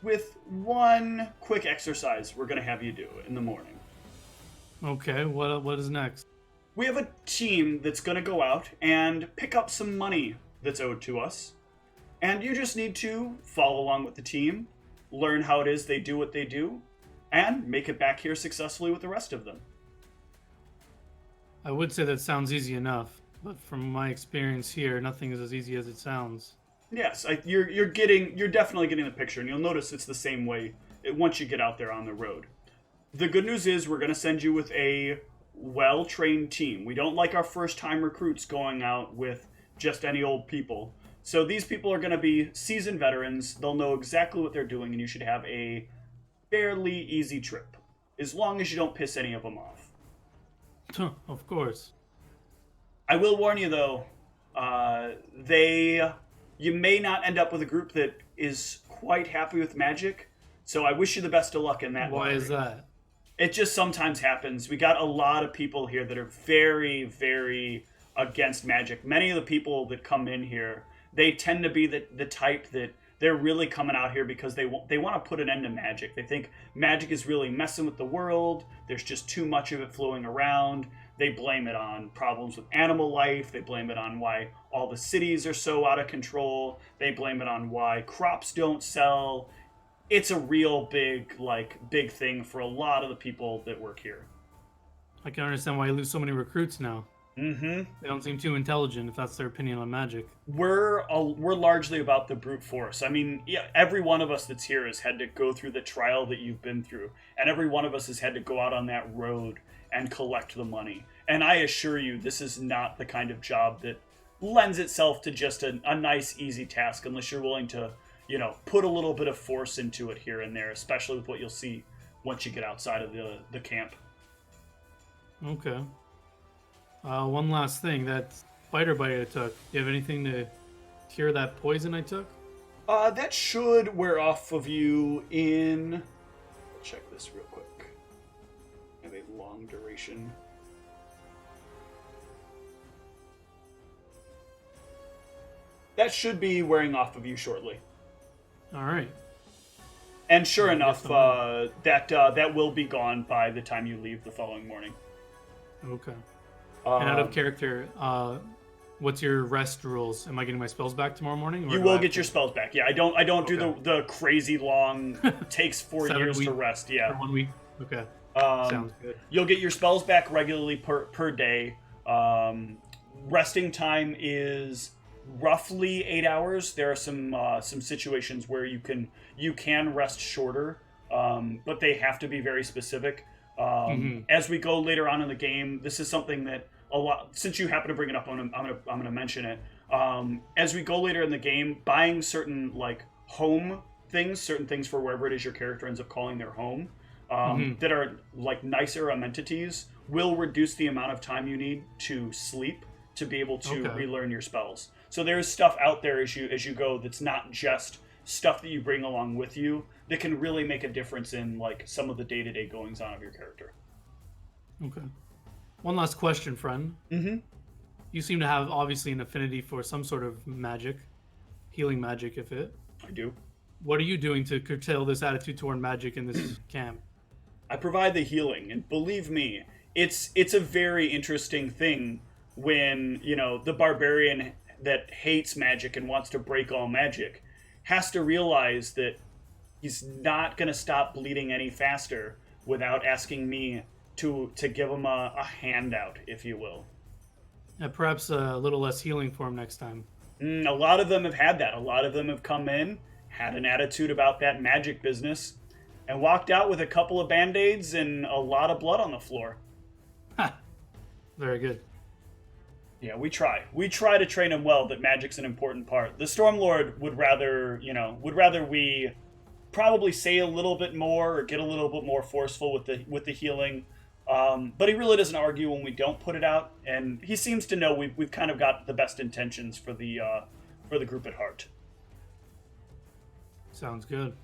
with one quick exercise we're going to have you do in the morning. Okay, what is next? We have a team that's going to go out and pick up some money that's owed to us. And you just need to follow along with the team, learn how it is they do what they do, and make it back here successfully with the rest of them. I would say that sounds easy enough, but from my experience here, nothing is as easy as it sounds. Yes, you're definitely getting the picture, and you'll notice it's the same way once you get out there on the road. The good news is we're going to send you with a well-trained team. We don't like our first-time recruits going out with just any old people. So these people are going to be seasoned veterans. They'll know exactly what they're doing, and you should have a fairly easy trip, as long as you don't piss any of them off. Of course. I will warn you, though, you may not end up with a group that is quite happy with magic, so I wish you the best of luck in that. Why is that? It just sometimes happens. We got a lot of people here that are very, very against magic. Many of the people that come in here, they tend to be the type that They're really coming out here because they want to put an end to magic. They think magic is really messing with the world. There's just too much of it flowing around. They blame it on problems with animal life. They blame it on why all the cities are so out of control. They blame it on why crops don't sell. It's a real big thing for a lot of the people that work here. I can understand why you lose so many recruits now. Mm-hmm. They don't seem too intelligent, if that's their opinion on magic. We're largely about the brute force. I mean, yeah, every one of us that's here has had to go through the trial that you've been through, and every one of us has had to go out on that road and collect the money. And I assure you, this is not the kind of job that lends itself to just a nice, easy task, unless you're willing to, put a little bit of force into it here and there, especially with what you'll see once you get outside of the camp. Okay. One last thing, that spider bite I took. Do you have anything to cure that poison I took? That should wear off of you in... I'll check this real quick. I have a long duration. That should be wearing off of you shortly. All right. And sure enough, that will be gone by the time you leave the following morning. Okay. And out of character, what's your rest rules? Am I getting my spells back tomorrow morning? You will get your spells back. Yeah, I don't do the crazy long takes 4 years to rest. Yeah, for 1 week. Okay. Sounds good. You'll get your spells back regularly per day. Resting time is roughly 8 hours. There are some situations where you can rest shorter, but they have to be very specific. As we go later on in the game, this is something that a lot. Since you happen to bring it up, I'm gonna mention it. As we go later in the game, buying certain home things, certain things for wherever it is your character ends up calling their home, that are nicer amenities, will reduce the amount of time you need to sleep to be able to relearn your spells. So there's stuff out there as you go that's not just stuff that you bring along with you that can really make a difference in some of the day-to-day goings on of your character. Okay. One last question, friend. Mm-hmm. You seem to have obviously an affinity for some sort of magic, healing magic, if it. I do. What are you doing to curtail this attitude toward magic in this camp? I provide the healing, and believe me, it's a very interesting thing when the barbarian that hates magic and wants to break all magic has to realize that he's not going to stop bleeding any faster without asking me to give him a handout, if you will. Perhaps a little less healing for him next time. A lot of them have had that. A lot of them have come in, had an attitude about that magic business, and walked out with a couple of band-aids and a lot of blood on the floor. Ha! Very good. Yeah, we try. We try to train them well that magic's an important part. The Stormlord would rather we probably say a little bit more or get a little bit more forceful with the healing. But he really doesn't argue when we don't put it out, and he seems to know we've kind of got the best intentions for the group at heart. Sounds good.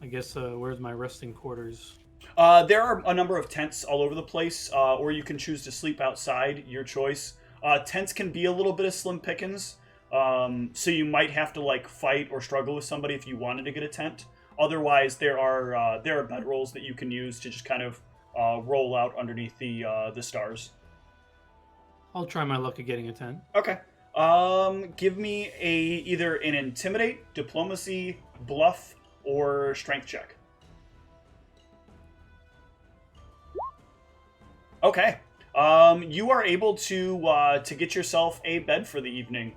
I guess where's my resting quarters? There are a number of tents all over the place, or you can choose to sleep outside, your choice. Tents can be a little bit of slim pickings, so you might have to fight or struggle with somebody if you wanted to get a tent. Otherwise, there are bedrolls that you can use to just kind of roll out underneath the stars. I'll try my luck at getting a tent. Okay. Give me either an intimidate, diplomacy, bluff, or strength check. Okay. You are able to get yourself a bed for the evening.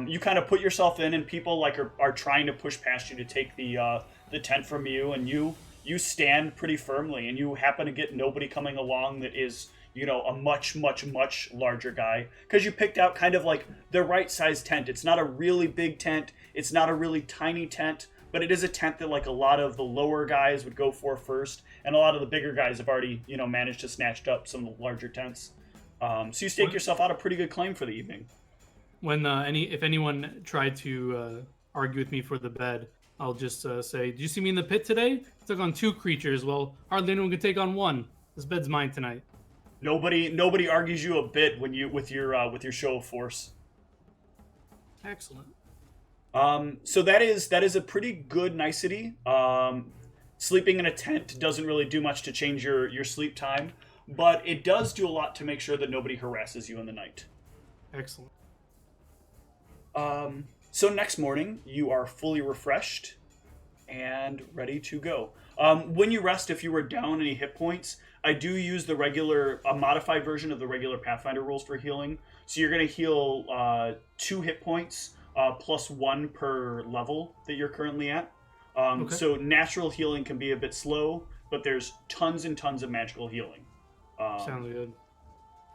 You kind of put yourself in, and people are trying to push past you to take the tent from you, and you stand pretty firmly, and you happen to get nobody coming along that is a much larger guy, because you picked out kind of the right size tent. It's not a really big tent. It's not a really tiny tent. But it is a tent that a lot of the lower guys would go for first, and a lot of the bigger guys have already managed to snatch up some of the larger tents. So you stake yourself out a pretty good claim for the evening. When if anyone tried to argue with me for the bed, I'll just say, "Did you see me in the pit today? I took on 2 creatures. Well, hardly anyone could take on 1. This bed's mine tonight." Nobody argues you a bit when with your show of force. Excellent. So that is a pretty good nicety. Sleeping in a tent doesn't really do much to change your sleep time, but it does do a lot to make sure that nobody harasses you in the night. Excellent. So next morning, you are fully refreshed and ready to go. When you rest, if you were down any hit points, I do use a modified version of the regular Pathfinder rules for healing. So you're going to heal 2 hit points plus 1 per level that you're currently at. Okay. So natural healing can be a bit slow, but there's tons and tons of magical healing. Sounds good.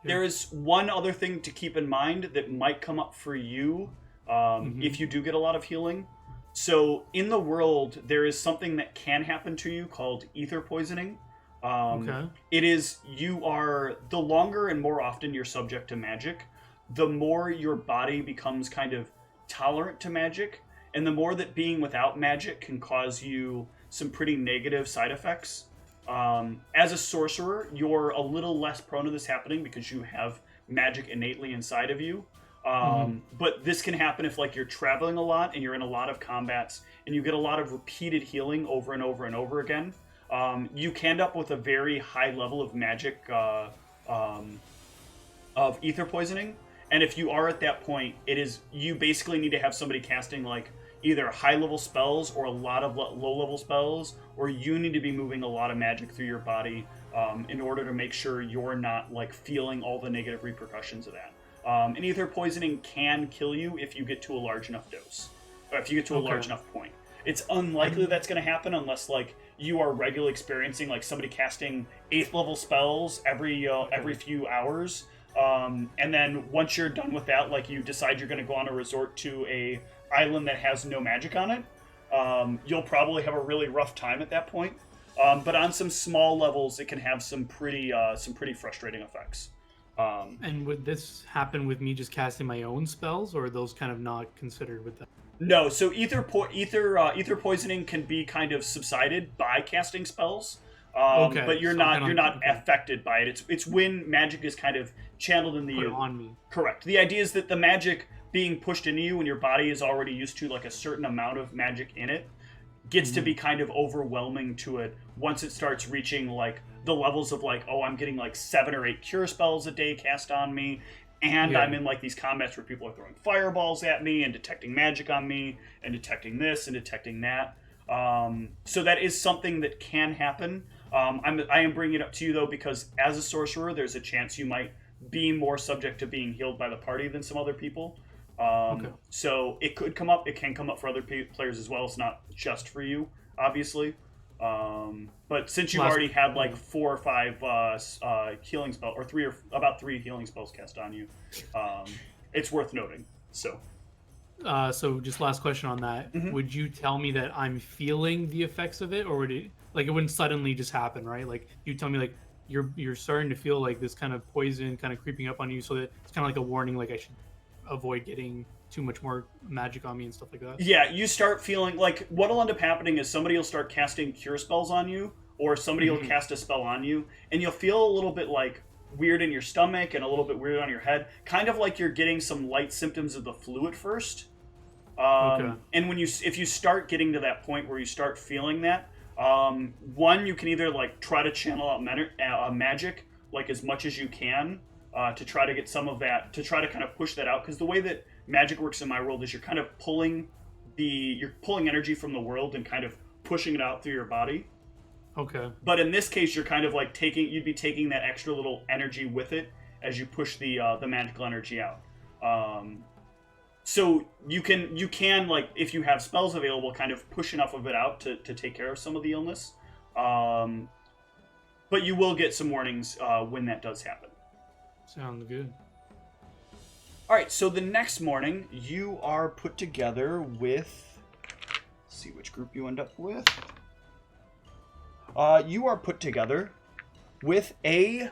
Yeah. There is one other thing to keep in mind that might come up for you if you do get a lot of healing. So in the world, there is something that can happen to you called ether poisoning. Okay. It is, the longer and more often you're subject to magic, the more your body becomes kind of tolerant to magic, and the more that being without magic can cause you some pretty negative side effects. As a sorcerer, you're a little less prone to this happening because you have magic innately inside of you. But this can happen if like you're traveling a lot and you're in a lot of combats and you get a lot of repeated healing over and over and over again. You can end up with a very high level of magic of ether poisoning. And if you are at that point, you basically need to have somebody casting like either high level spells or a lot of low level spells, or you need to be moving a lot of magic through your body in order to make sure you're not like feeling all the negative repercussions of that. And ether poisoning can kill you if you get to a large enough dose, or if you get to a large enough point. It's unlikely that's going to happen unless like you are regularly experiencing like somebody casting 8th level spells every few hours. And then once you're done with that, like you decide you're going to go on a resort to a island that has no magic on it, you'll probably have a really rough time at that point. But on some small levels, it can have some pretty frustrating effects. And would this happen with me just casting my own spells, or are those kind of not considered with that? No, so ether poisoning can be kind of subsided by casting spells. Okay, But you're so not affected by it. It's when magic is kind of channeled in Put it on me. Correct. The idea is that the magic being pushed into you when your body is already used to like a certain amount of magic in it gets to be kind of overwhelming to it once it starts reaching like the levels of like, oh, I'm getting like 7 or 8 cure spells a day cast on me, and I'm in like these combats where people are throwing fireballs at me and detecting magic on me and detecting this and detecting that. So that is something that can happen. I am bringing it up to you though because as a sorcerer, there's a chance you might be more subject to being healed by the party than some other people. So it could come up. It can come up for other players as well. It's not just for you, obviously. But since you've already had like 4 or 5 healing spells, or about 3 healing spells cast on you, it's worth noting. So just last question on that. Would you tell me that I'm feeling the effects of it, or would it wouldn't suddenly just happen, right? Like you tell me like you're starting to feel like this kind of poison kind of creeping up on you, so that it's kind of like a warning, like I should avoid getting too much more magic on me and stuff like that. Yeah, you start feeling like what'll end up happening is somebody will start casting cure spells on you, or somebody will cast a spell on you, and you'll feel a little bit like weird in your stomach and a little bit weird on your head, kind of like you're getting some light symptoms of the flu at first. And if you start getting to that point where you start feeling that, one, you can either like try to channel out magic like as much as you can to try to get some of that, to try to kind of push that out, because the way that magic works in my world is you're kind of pulling energy from the world and kind of pushing it out through your body. Okay. But in this case, you're kind of like you'd be taking that extra little energy with it as you push the magical energy out. So you can like, if you have spells available, kind of push enough of it out to take care of some of the illness. But you will get some warnings when that does happen. Sounds good. All right, so the next morning, you are put together with... Let's see which group you end up with. You are put together with a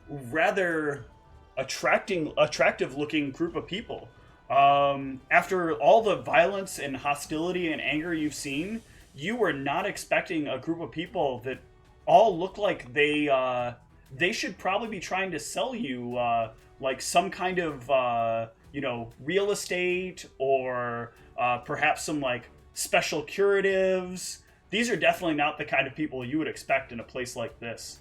rather attractive-looking group of people. After all the violence and hostility and anger you've seen, you were not expecting a group of people that all look like they should probably be trying to sell you like some kind of real estate or perhaps some like special curatives. These are definitely not the kind of people you would expect in a place like this.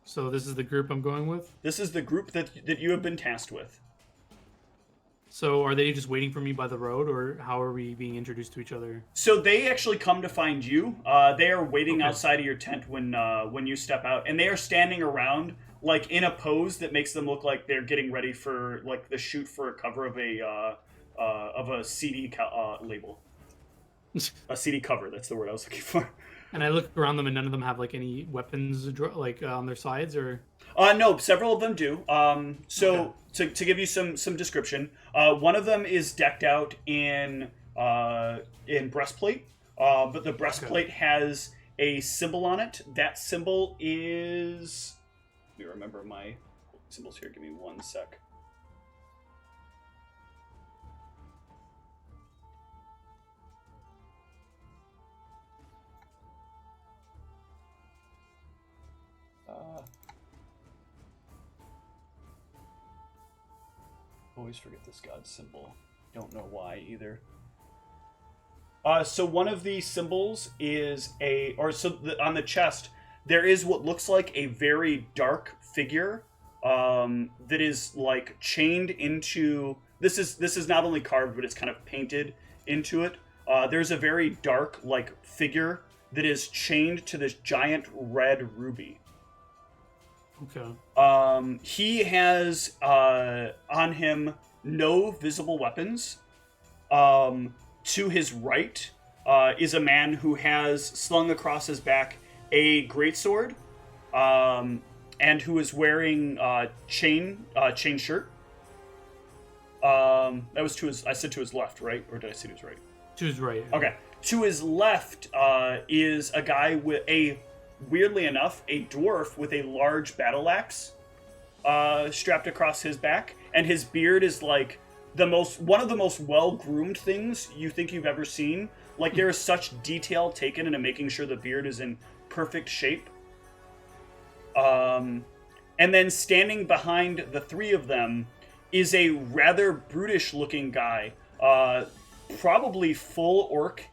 So this is the group I'm going with? This is the group that you have been tasked with. So are they just waiting for me by the road, or how are we being introduced to each other? So they actually come to find you. They are waiting outside of your tent when you step out, and they are standing around like in a pose that makes them look like they're getting ready for like the shoot for a cover of a CD label. A CD cover. That's the word I was looking for. And I look around them, and none of them have like any weapons like on their sides, or no, several of them do. To give you some description, one of them is decked out in breastplate, but the breastplate has a symbol on it. That symbol is. Let me remember my symbols here. Give me 1 sec. Always forget this god symbol. Don't know why either. So one of the symbols is on the chest there is what looks like a very dark figure that is like chained into. This is not only carved, but it's kind of painted into it. There's a very dark like figure that is chained to this giant red ruby. Okay. He has on him no visible weapons. To his right is a man who has slung across his back a greatsword, and who is wearing chain shirt. That was to his. I said to his left, right, or did I say to his right? To his right. Okay. To his left is a guy with weirdly enough, a dwarf with a large battle axe strapped across his back, and his beard is like one of the most well-groomed things you think you've ever seen. Like there is such detail taken into making sure the beard is in perfect shape. And then standing behind the three of them is a rather brutish-looking guy, probably full orc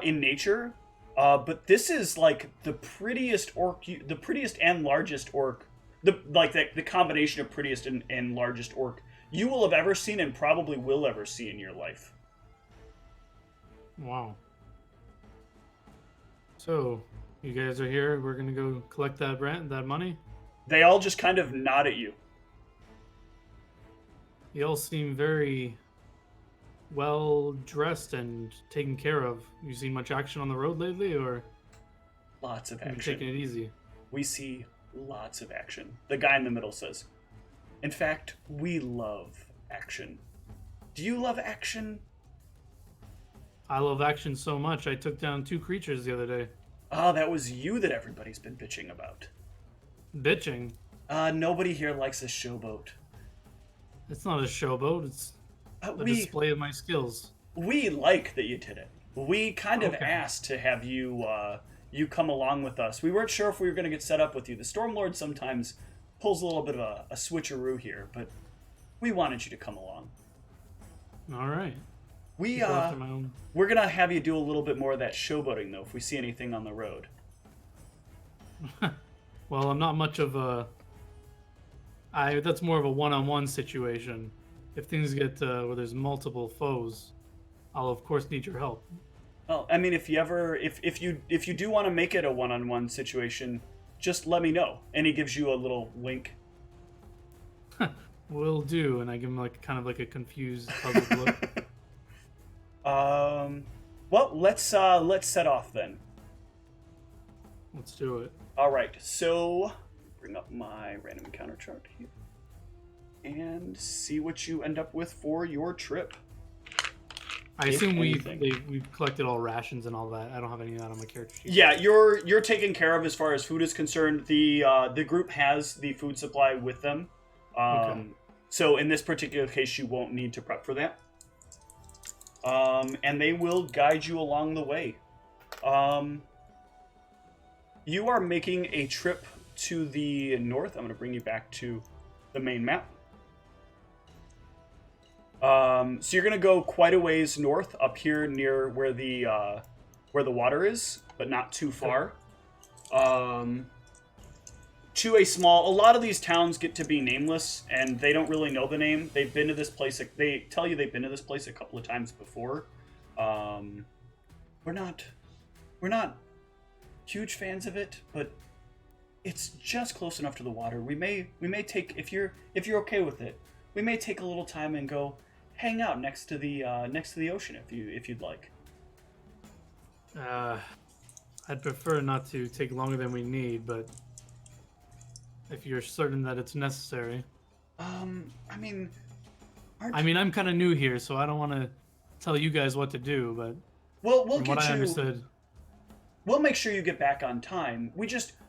in nature. But this is like the prettiest and largest orc, the combination of prettiest and largest orc you will have ever seen and probably will ever see in your life. Wow. So, you guys are here. We're gonna go collect that money. They all just kind of nod at you. You all seem very well dressed and taken care of. You seen much action on the road lately, or lots of action? Taking it easy. We see lots of action. The guy in the middle says, "In fact, we love action. Do you love action?" I love action so much. I took down 2 creatures the other day. Ah, that was you that everybody's been bitching about. Bitching? Nobody here likes a showboat. It's not a showboat. It's a display of my skills. We like that you did it. We kind of asked to have you come along with us. We weren't sure if we were going to get set up with you. The Stormlord sometimes pulls a little bit of a switcheroo here, but we wanted you to come along. All right. We're going to have you do a little bit more of that showboating, though, if we see anything on the road. Well, I'm not much of a... that's more of a one-on-one situation. If things get where there's multiple foes, I'll of course need your help. Well, I mean, if you do want to make it a one-on-one situation, just let me know. And he gives you a little wink. Will do, and I give him like kind of like a confused, puzzled look. Well, let's set off then. Let's do it. All right. So, bring up my random encounter chart here and see what you end up with for your trip. I assume we've collected all rations and all that. I don't have any of that on my character sheet. Yeah, you're taken care of as far as food is concerned. The group has the food supply with them. So in this particular case, you won't need to prep for that. And they will guide you along the way. You are making a trip to the north. I'm going to bring you back to the main map. So you're gonna go quite a ways north up here near where the water is, but not too far. To a lot of these towns get to be nameless, and they don't really know the name. They've been to this place. They tell you they've been to this place a couple of times before. We're not huge fans of it, but it's just close enough to the water. We may take, if you're okay with it, we may take a little time and go hang out next to the ocean if you'd like. I'd prefer not to take longer than we need, but if you're certain that it's necessary. I'm kind of new here, so I don't want to tell you guys what to do, but we'll from what I understood, we'll make sure you get back on time.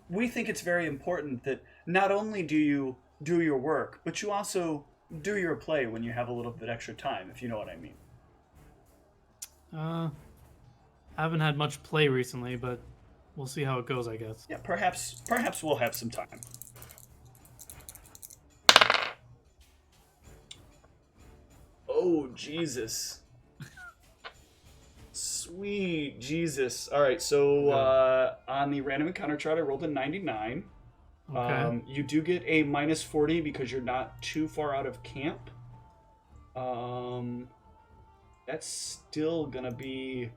We think it's very important that not only do you do your work, but you also do your play when you have a little bit extra time, if you know what I mean. I haven't had much play recently, but we'll see how it goes, I guess. Yeah, perhaps we'll have some time. Oh, Jesus. Sweet Jesus. All right, so on the random encounter chart, I rolled a 99. Okay. You do get a minus 40 because you're not too far out of camp. That's still going to be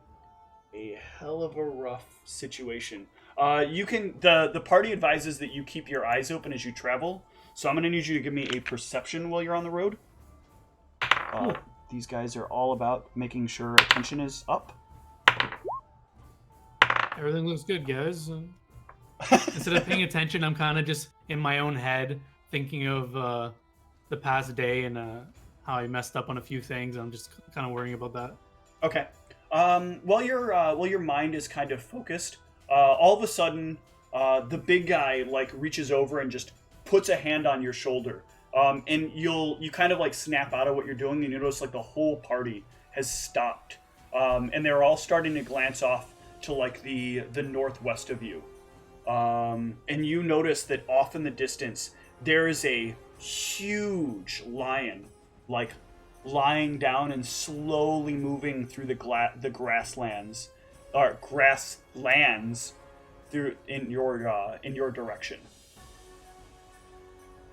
a hell of a rough situation. The party advises that you keep your eyes open as you travel, so I'm going to need you to give me a perception while you're on the road. These guys are all about making sure attention is up. Everything looks good, guys. Instead of paying attention, I'm kind of just in my own head thinking of the past day and how I messed up on a few things. I'm just kind of worrying about that. Okay. While your mind is kind of focused, all of a sudden, the big guy reaches over and just puts a hand on your shoulder. And you kind of snap out of what you're doing, and you notice the whole party has stopped, and they're all starting to glance off to the northwest of you, and you notice that off in the distance there is a huge lion lying down and slowly moving through the grasslands through in your direction.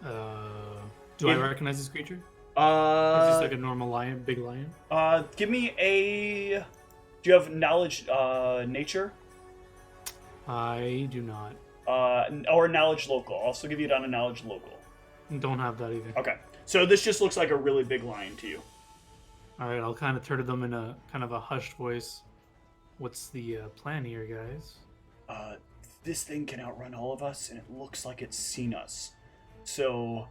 Do I recognize this creature? Is this a normal lion, big lion? Give me a... Do you have knowledge, nature? I do not. Or knowledge local. I'll also give you it on a knowledge local. Don't have that either. Okay. So this just looks like a really big lion to you. Alright, I'll kind of turn to them in a kind of a hushed voice. What's the plan here, guys? This thing can outrun all of us, and it looks like it's seen us. So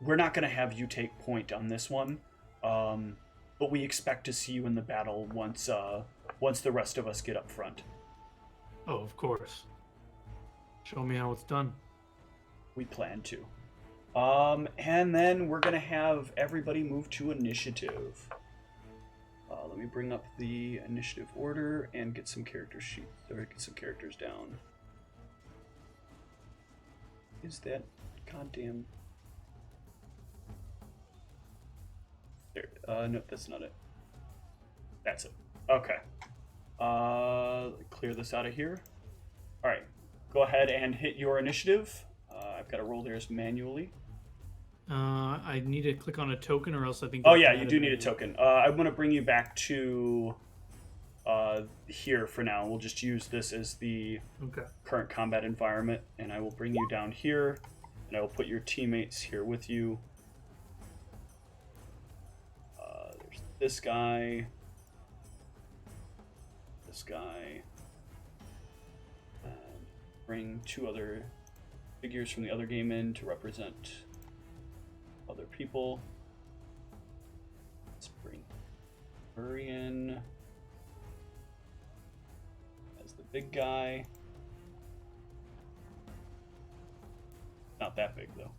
we're not going to have you take point on this one, but we expect to see you in the battle once the rest of us get up front. Oh, of course. Show me how it's done. We plan to. And then we're going to have everybody move to initiative. Let me bring up the initiative order and get some character sheets, or get some characters down. Is that goddamn... There, no, that's not it. That's it. Okay. Clear this out of here. Alright. Go ahead and hit your initiative. I've got to roll theirs manually. I need to click on a token, or else I think... Oh yeah, you do need a token. I'm going to bring you back to here for now. We'll just use this as the current combat environment, and I will bring you down here, and I will put your teammates here with you. There's this guy, and bring two other figures from the other game in to represent other people. Let's bring Murray in as the big guy. Not that big though.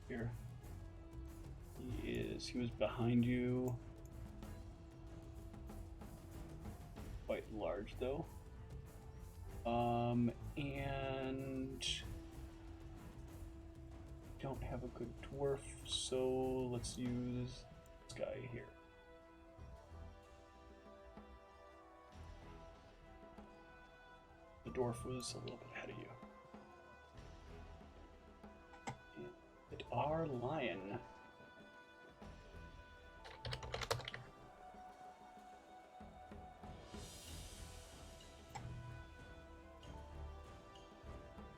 Here. He was behind you. Quite large though. And don't have a good dwarf, so let's use this guy here. The dwarf was a little bit ahead of you. And our lion.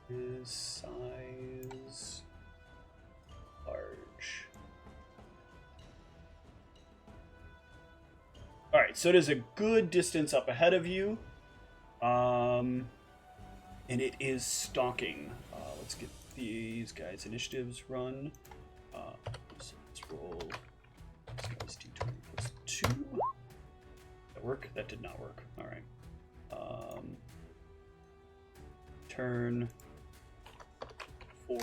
His size large. Alright, so it is a good distance up ahead of you. And it is stalking. Let's get these guys' initiatives run. So let's roll. This guy's d20 plus 2. Did that work? That did not work. Alright. Turn 4.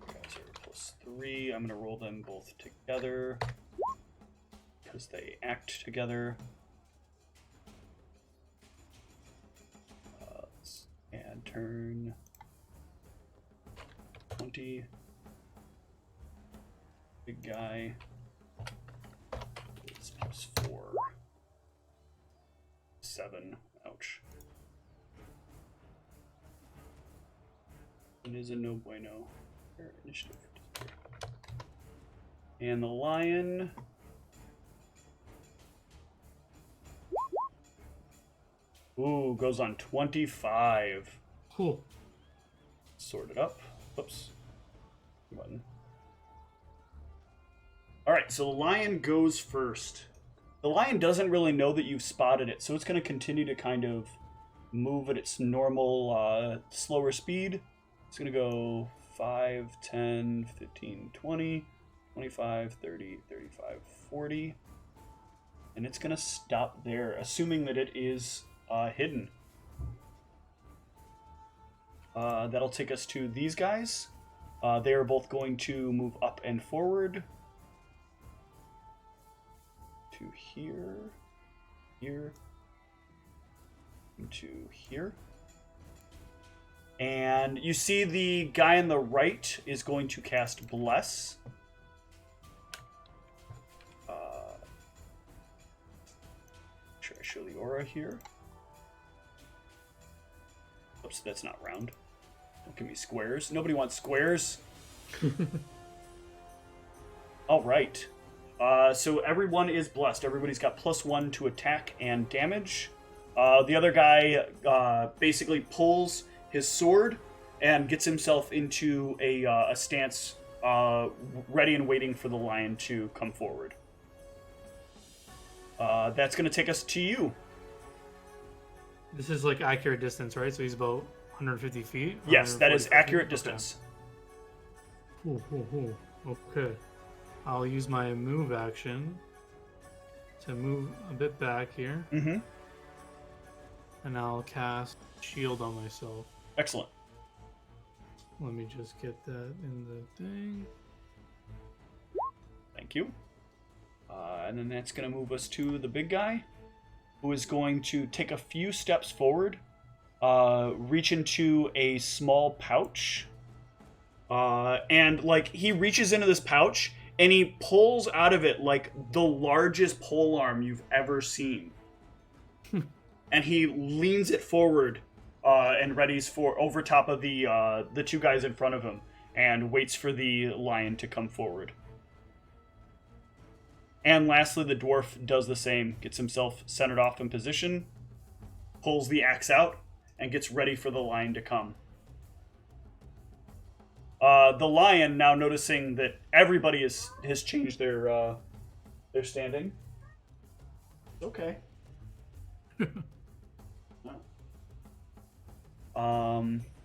Guys are plus 3. I'm going to roll them both together because they act together. And turn 20. Big guy is plus 4. 7. Ouch. It is a no bueno. Initiative. And the lion. Ooh, goes on 25. Cool. Sort it up. Oops. Button. Alright, so the lion goes first. The lion doesn't really know that you've spotted it, so it's going to continue to kind of move at its normal, slower speed. It's going to go 5, 10, 15, 20, 25, 30, 35, 40. And it's going to stop there, assuming that it is hidden. That'll take us to these guys. They are both going to move up and forward. To here, here, and to here. And you see the guy on the right is going to cast Bless. Should I show the aura here? Oops, that's not round. Don't give me squares. Nobody wants squares. All right. So everyone is blessed. Everybody's got +1 to attack and damage. The other guy basically pulls his sword and gets himself into a stance ready and waiting for the lion to come forward. That's going to take us to you. This is like accurate distance, right? So he's about 150 feet? Yes, that is accurate distance. Okay. Okay. I'll use my move action to move a bit back here. Mm-hmm. And I'll cast Shield on myself. Excellent. Let me just get that in the thing. Thank you. And then that's going to move us to the big guy, who is going to take a few steps forward, reach into a small pouch, and like he reaches into this pouch and he pulls out of it like the largest pole arm you've ever seen. And he leans it forward and readies for over top of the two guys in front of him and waits for the lion to come forward. And lastly, the dwarf does the same, gets himself centered off in position, pulls the axe out, and gets ready for the lion to come. The lion, now noticing that everybody has changed their standing. Okay.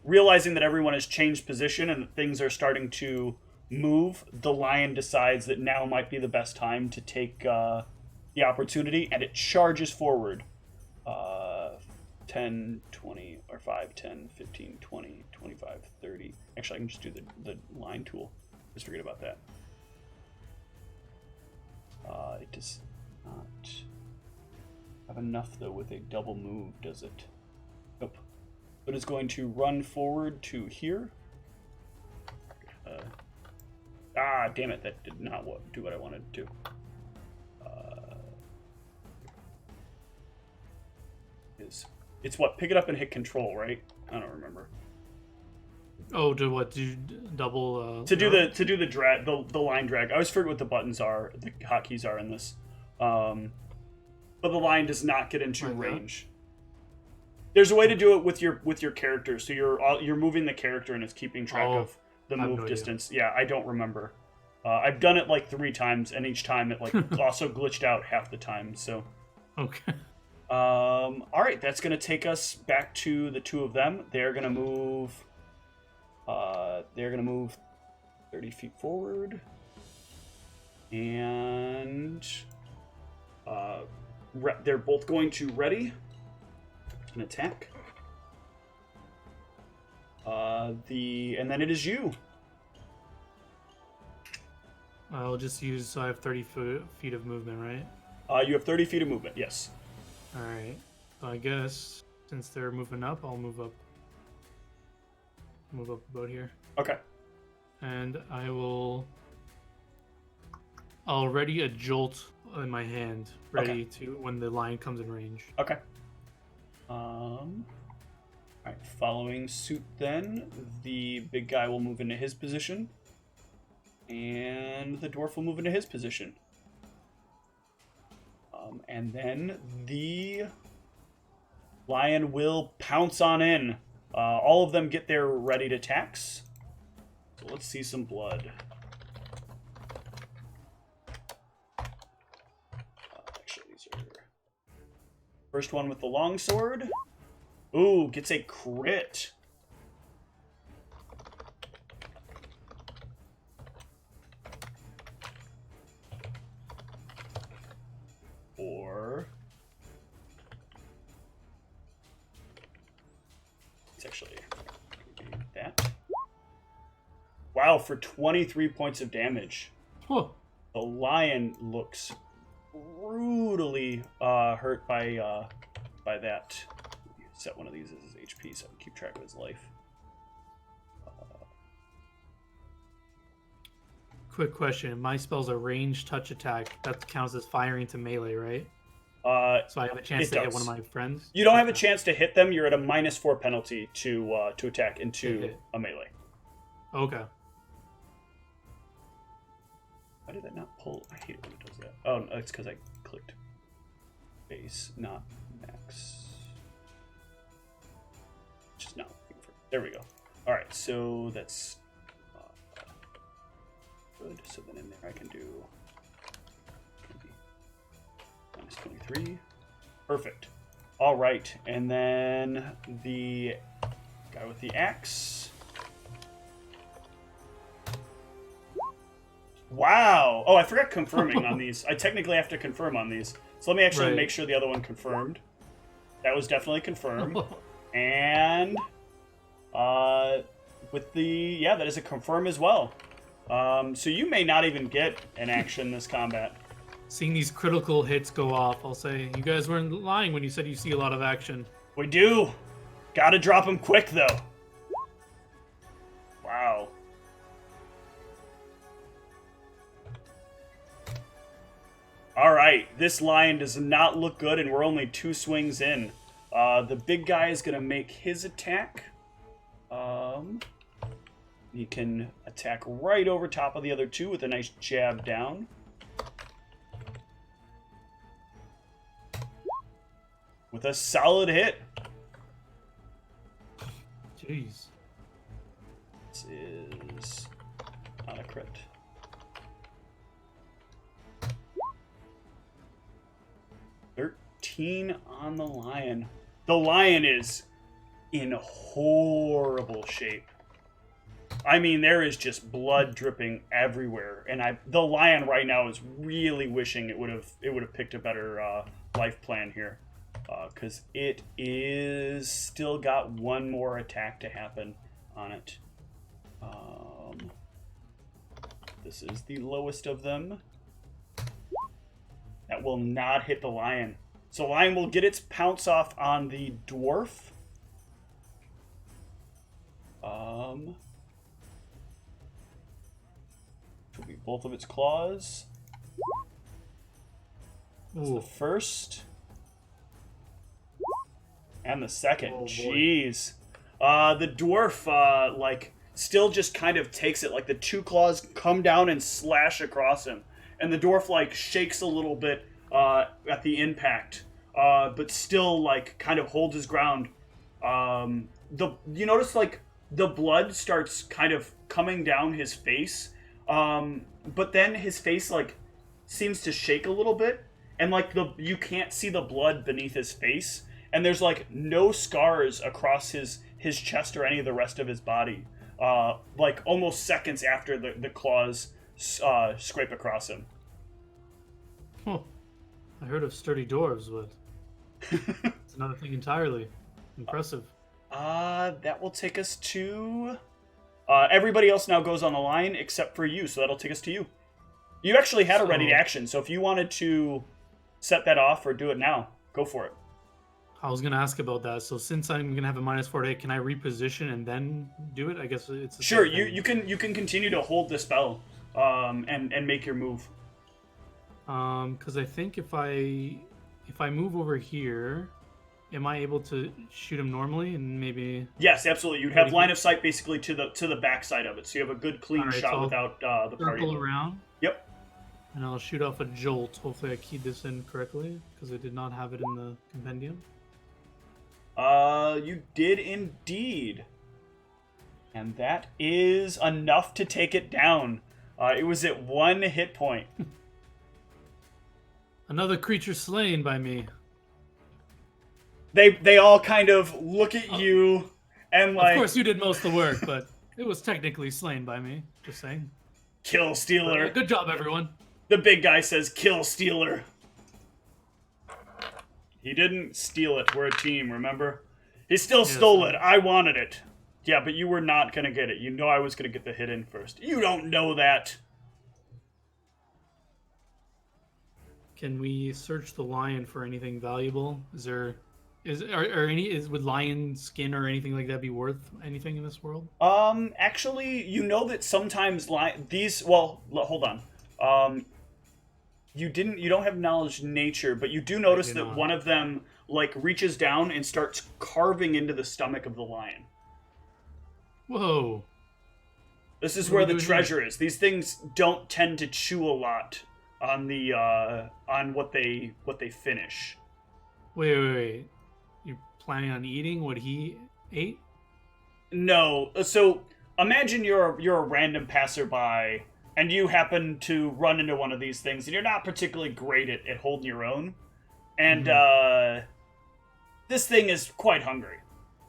Realizing that everyone has changed position and that things are starting to move, the lion decides that now might be the best time to take the opportunity, and it charges forward. 10, 20, or 5, 10, 15, 20, 25, 30. Actually, I can just do the line tool. Just forget about that. It does not have enough, though, with a double move, does it? Nope. but is going to run forward to here. Damn it! That did not do what I wanted to do. It's what? Pick it up and hit control, right? I don't remember. Oh, to what? Do double? To do the drag, the line drag. I always forget what the buttons are, the hotkeys are in this. But the line does not get into range. There's a way to do it with your character, so you're moving the character and it's keeping track of the move distance. Yeah, I don't remember. I've done it like 3 times, and each time it like also glitched out half the time. So. Okay. All right, that's gonna take us back to the 2 of them. They're gonna move. 30 feet forward, and they're both going to ready an attack. And then it is you. I'll just use. So I have 30 feet of movement, right? You have 30 feet of movement. Yes. All right. So I guess since they're moving up, I'll move up. Move up about here. Okay. And I'll ready a jolt in my hand, ready to when the lion comes in range. Okay. All right. Following suit, then the big guy will move into his position, and the dwarf will move into his position. And then the lion will pounce on in. All of them get their ready to attacks. So let's see some blood. Actually, these are... First one with the longsword. Ooh, gets a crit. Or... It's actually that. Wow, for 23 points of damage. Huh. The lion looks brutally hurt by that. Set one of these as his HP so I can keep track of his life. Quick question. My spell's a range touch attack. That counts as firing to melee, right? So I have a chance to hit one of my friends? You don't have a chance to hit them. You're at a -4 penalty to attack into a melee. Okay. Why did that not pull? I hate it when it does that. Oh, no, it's because I clicked base, not max. Just not looking for. There we go. All right, so that's good. So then in there I can do -23. Perfect. All right, and then the guy with the axe. Wow. Oh, I forgot confirming on these. I technically have to confirm on these. So let me actually make sure the other one confirmed. That was definitely confirmed. And with the that is a confirm as well. So you may not even get an action this combat. Seeing these critical hits go off, I'll say you guys weren't lying when you said you see a lot of action. We do. Gotta drop them quick though. Wow. All right, this lion does not look good, and we're only 2 swings in. The big guy is gonna make his attack. He can attack right over top of the other 2 with a nice jab down. With a solid hit. Jeez. This is not a crit. On the lion. The lion is in horrible shape. I mean, there is just blood dripping everywhere, and the lion right now is really wishing it would have picked a better life plan here, because it is still got one more attack to happen on it. This is the lowest of them. That will not hit the lion. So lion will get its pounce off on the dwarf. Will be both of its claws. That's the first. And the second. Oh, boy. Jeez. The dwarf, like, still just kind of takes it. Like, the two claws come down and slash across him. And the dwarf, like, shakes a little bit at the impact. But still, like, kind of holds his ground. You notice, like, the blood starts kind of coming down his face. But then his face, like, seems to shake a little bit. And, like, you can't see the blood beneath his face. And there's, like, no scars across his chest or any of the rest of his body. Like, almost seconds after the claws scrape across him. Huh. I heard of sturdy dwarves, but it's another thing entirely. Impressive. That will take us to... everybody else now goes on the line except for you, so that'll take us to you. You actually had a ready action, so if you wanted to set that off or do it now, go for it. I was going to ask about that. So since I'm going to have a -4 to hit, can I reposition and then do it? I guess it's the sure. same thing. You can continue to hold the spell, and make your move. Because I think if I move over here, am I able to shoot him normally and maybe? Yes, absolutely. You'd have line of sight basically to the backside of it, so you have a good clean shot so without the party. Circle around. Yep. And I'll shoot off a jolt. Hopefully, I keyed this in correctly because I did not have it in the compendium. You did indeed. And that is enough to take it down. It was at 1 hit point. Another creature slain by me. They all kind of look at you and like... Of course you did most of the work, but it was technically slain by me. Just saying. Kill Stealer. Good job, everyone. The big guy says, kill Stealer. He didn't steal it. We're a team, remember? He still stole it. I wanted it. Yeah, but you were not going to get it. You know I was going to get the hit in first. You don't know that. Can we search the lion for anything valuable? Would lion skin or anything like that be worth anything in this world? Actually, you know that sometimes hold on. You don't have knowledge nature, but you do notice that one of them like reaches down and starts carving into the stomach of the lion. Whoa. This is where the treasure is. These things don't tend to chew a lot on the on what they finish. Wait. You're planning on eating what he ate? No. So imagine you're a random passerby and you happen to run into one of these things and you're not particularly great at holding your own. And this thing is quite hungry.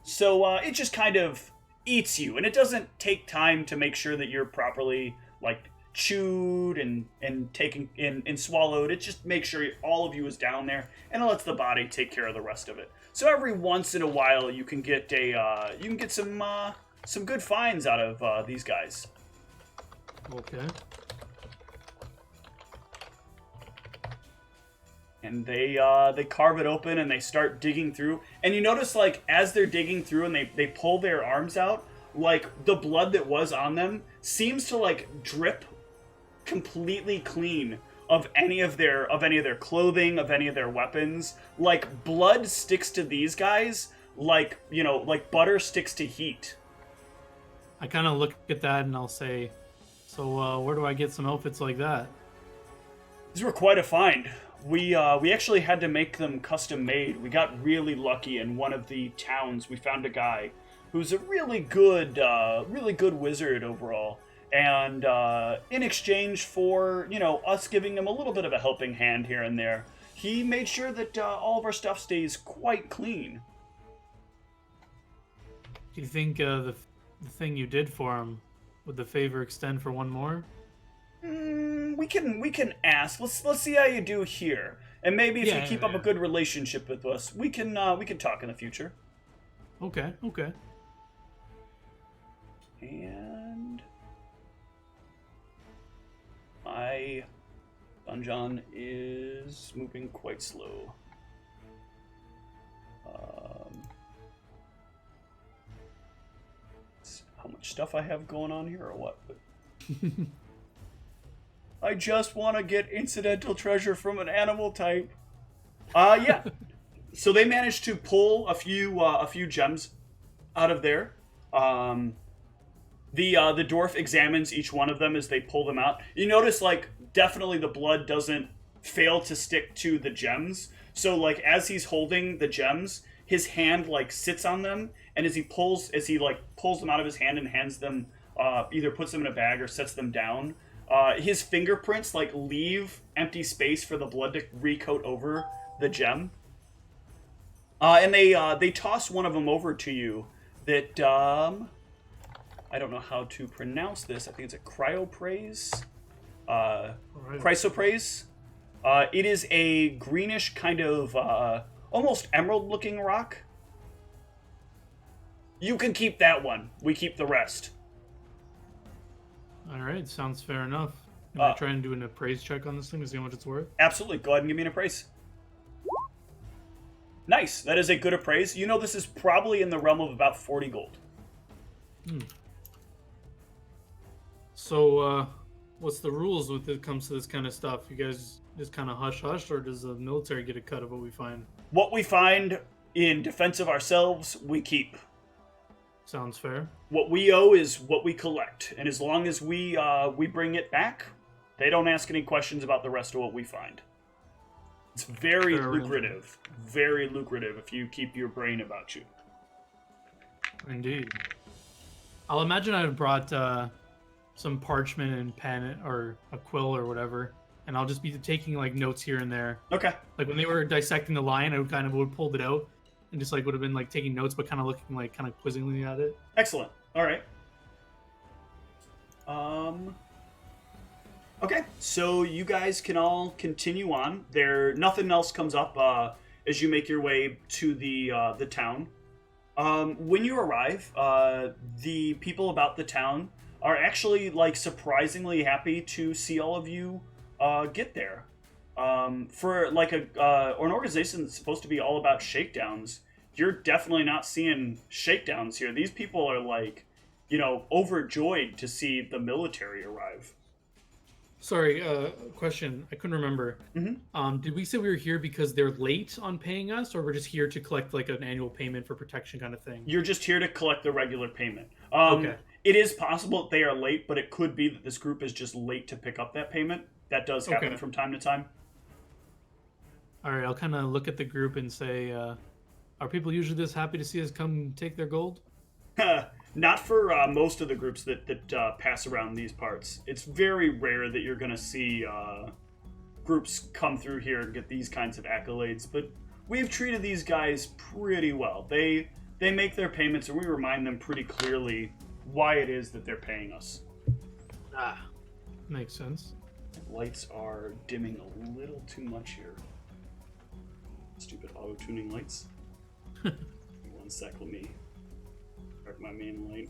So it just kind of eats you, and it doesn't take time to make sure that you're properly like chewed and taken in and swallowed. It just makes sure all of you is down there, and it lets the body take care of the rest of it. So every once in a while, you can get some good finds out of these guys. Okay. And they carve it open and they start digging through. And you notice, like, as they're digging through and they pull their arms out, like, the blood that was on them seems to, like, drip completely clean of any of their clothing, of any of their weapons. Like, blood sticks to these guys like, you know, like butter sticks to heat. I kind of look at that and I'll say, so where do I get some outfits like that? These were quite a find. We actually had to make them custom made. We got really lucky in one of the towns. We found a guy who's a really good wizard overall. And in exchange for, you know, us giving him a little bit of a helping hand here and there, he made sure that all of our stuff stays quite clean. Do you think the thing you did for him, would the favor extend for one more? We can ask. Let's see how you do here, and maybe if you keep up a good relationship with us, we can talk in the future. Okay. And my dungeon is moving quite slow. how much stuff I have going on here or what. But I just want to get incidental treasure from an animal type. Yeah. So they managed to pull a few gems out of there. The dwarf examines each one of them as they pull them out. You notice, like, definitely the blood doesn't fail to stick to the gems. So, like, as he's holding the gems, his hand, like, sits on them, and as he pulls them out of his hand and hands them, either puts them in a bag or sets them down, his fingerprints, like, leave empty space for the blood to recoat over the gem. And they toss one of them over to you that, I don't know how to pronounce this. I think it's a cryoprase. Chrysoprase. It is a greenish kind of almost emerald-looking rock. You can keep that one. We keep the rest. All right, sounds fair enough. Can I try and do an appraise check on this thing to see how much it's worth? Absolutely. Go ahead and give me an appraise. Nice. That is a good appraise. You know this is probably in the realm of about 40 gold. So, what's the rules when it comes to this kind of stuff? You guys just kind of hush-hush, or does the military get a cut of what we find? What we find in defense of ourselves, we keep. Sounds fair. What we owe is what we collect, and as long as we bring it back, they don't ask any questions about the rest of what we find. It's very lucrative. Very lucrative if you keep your brain about you. Indeed. I'll imagine I brought some parchment and pen or a quill or whatever, and I'll just be taking like notes here and there. Okay. Like when they were dissecting the lion, I would pulled it out and just like would have been like taking notes, but kind of looking like kind of quizzingly at it. Excellent. All right. Okay, so you guys can all continue on. Nothing else comes up as you make your way to the town. When you arrive, the people about the town are actually like surprisingly happy to see all of you get there. For like an organization that's supposed to be all about shakedowns, you're definitely not seeing shakedowns here. These people are like, overjoyed to see the military arrive. Sorry, question. I couldn't remember. Mm-hmm. Did we say we were here because they're late on paying us, or we're just here to collect like an annual payment for protection kind of thing? You're just here to collect the regular payment. Okay. It is possible that they are late, but it could be that this group is just late to pick up that payment. That does happen from time to time. All right, I'll kind of look at the group and say, are people usually this happy to see us come take their gold? Not for most of the groups that pass around these parts. It's very rare that you're going to see groups come through here and get these kinds of accolades, but we've treated these guys pretty well. They make their payments, and we remind them pretty clearly why it is that they're paying us. Makes sense. Lights are dimming a little too much here. Stupid auto-tuning lights. One sec, let me start my main light.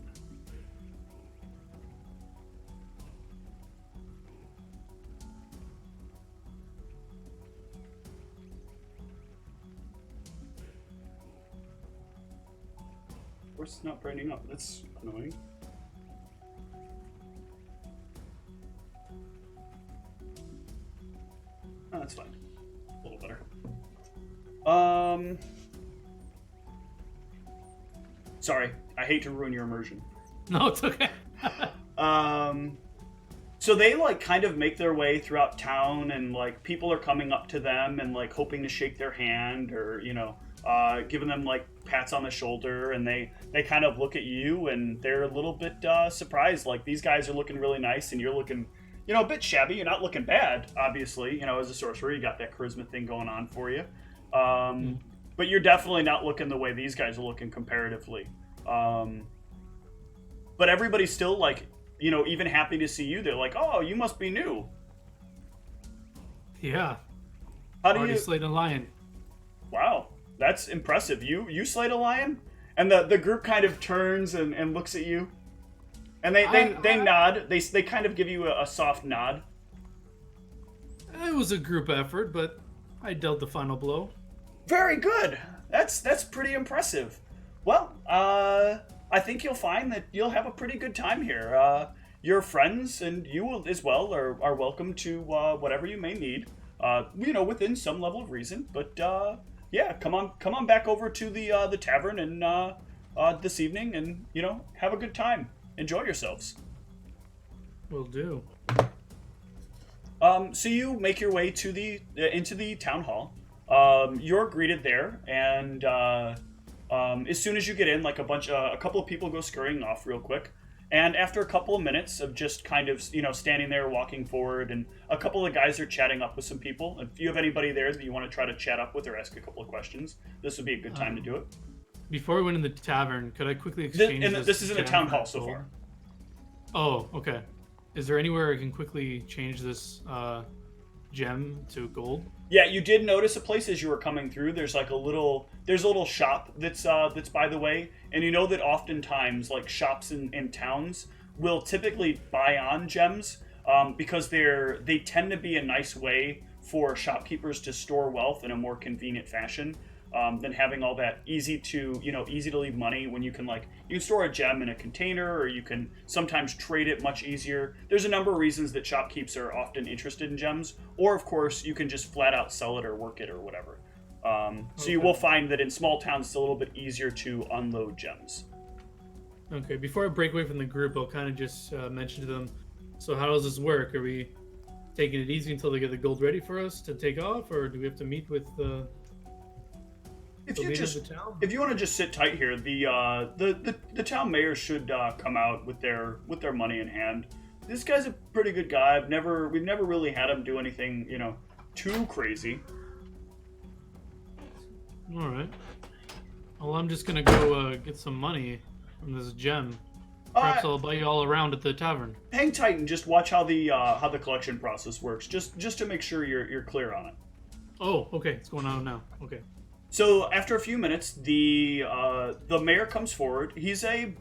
Of course it's not brightening up, that's annoying. Oh, that's fine. A little better. Sorry, I hate to ruin your immersion. No, it's okay. So they like kind of make their way throughout town, and like people are coming up to them and like hoping to shake their hand or giving them like pats on the shoulder, and they kind of look at you and they're a little bit surprised. Like these guys are looking really nice and you're looking a bit shabby. You're not looking bad, obviously. As a sorcerer, you got that charisma thing going on for you. But you're definitely not looking the way these guys are looking comparatively. But everybody's still like, even happy to see you. They're like, oh, you must be new. Yeah. How do Already you slayed a lion. Wow, that's impressive. You slayed a lion? And the group kind of turns and looks at you. And they nod. They kind of give you a soft nod. It was a group effort, but I dealt the final blow. Very good. That's pretty impressive. Well, I think you'll find that you'll have a pretty good time here. Your friends and you will as well are welcome to whatever you may need. Within some level of reason. But yeah, come on back over to the tavern and this evening, and have a good time. Enjoy yourselves. Will do. So you make your way to into the town hall. You're greeted there, and as soon as you get in, like a couple of people go scurrying off real quick. And after a couple of minutes of just kind of standing there, walking forward, and a couple of guys are chatting up with some people. If you have anybody there that you want to try to chat up with or ask a couple of questions, this would be a good time to do it. Before we went in the tavern, could I quickly exchange this is in the town hall so far. Oh, okay. Is there anywhere I can quickly change this gem to gold? Yeah, you did notice a place as you were coming through. There's a little shop that's by the way, and you know that oftentimes like shops in towns will typically buy on gems because they tend to be a nice way for shopkeepers to store wealth in a more convenient fashion. Than having all that easy to leave money when you can store a gem in a container, or you can sometimes trade it much easier. There's a number of reasons that shopkeepers are often interested in gems, or of course you can just flat out sell it or work it or whatever. So you will find that in small towns it's a little bit easier to unload gems. Okay, before I break away from the group, I'll kind of just mention to them, so how does this work? Are we taking it easy until they get the gold ready for us to take off, or do we have to meet with If you want to just sit tight here, the town mayor should come out with their money in hand. This guy's a pretty good guy. We've never really had him do anything too crazy. All right. Well, I'm just gonna go get some money from this gem. Perhaps I'll buy you all around at the tavern. Hang tight and just watch how the collection process works, just to make sure you're clear on it. Oh, okay. It's going on now. Okay. So after a few minutes, the mayor comes forward. He's a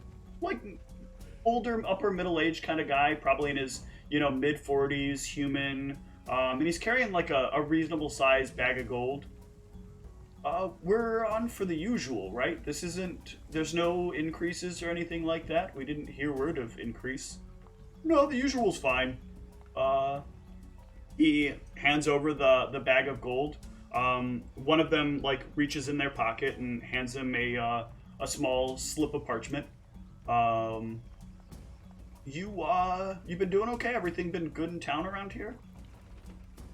older, upper middle aged kind of guy, probably in his mid 40s, human, and he's carrying a reasonable sized bag of gold. We're on for the usual, right? There's no increases or anything like that. We didn't hear word of increase. No, the usual's fine. He hands over the bag of gold. One of them reaches in their pocket and hands him a small slip of parchment. You've been doing okay? Everything been good in town around here?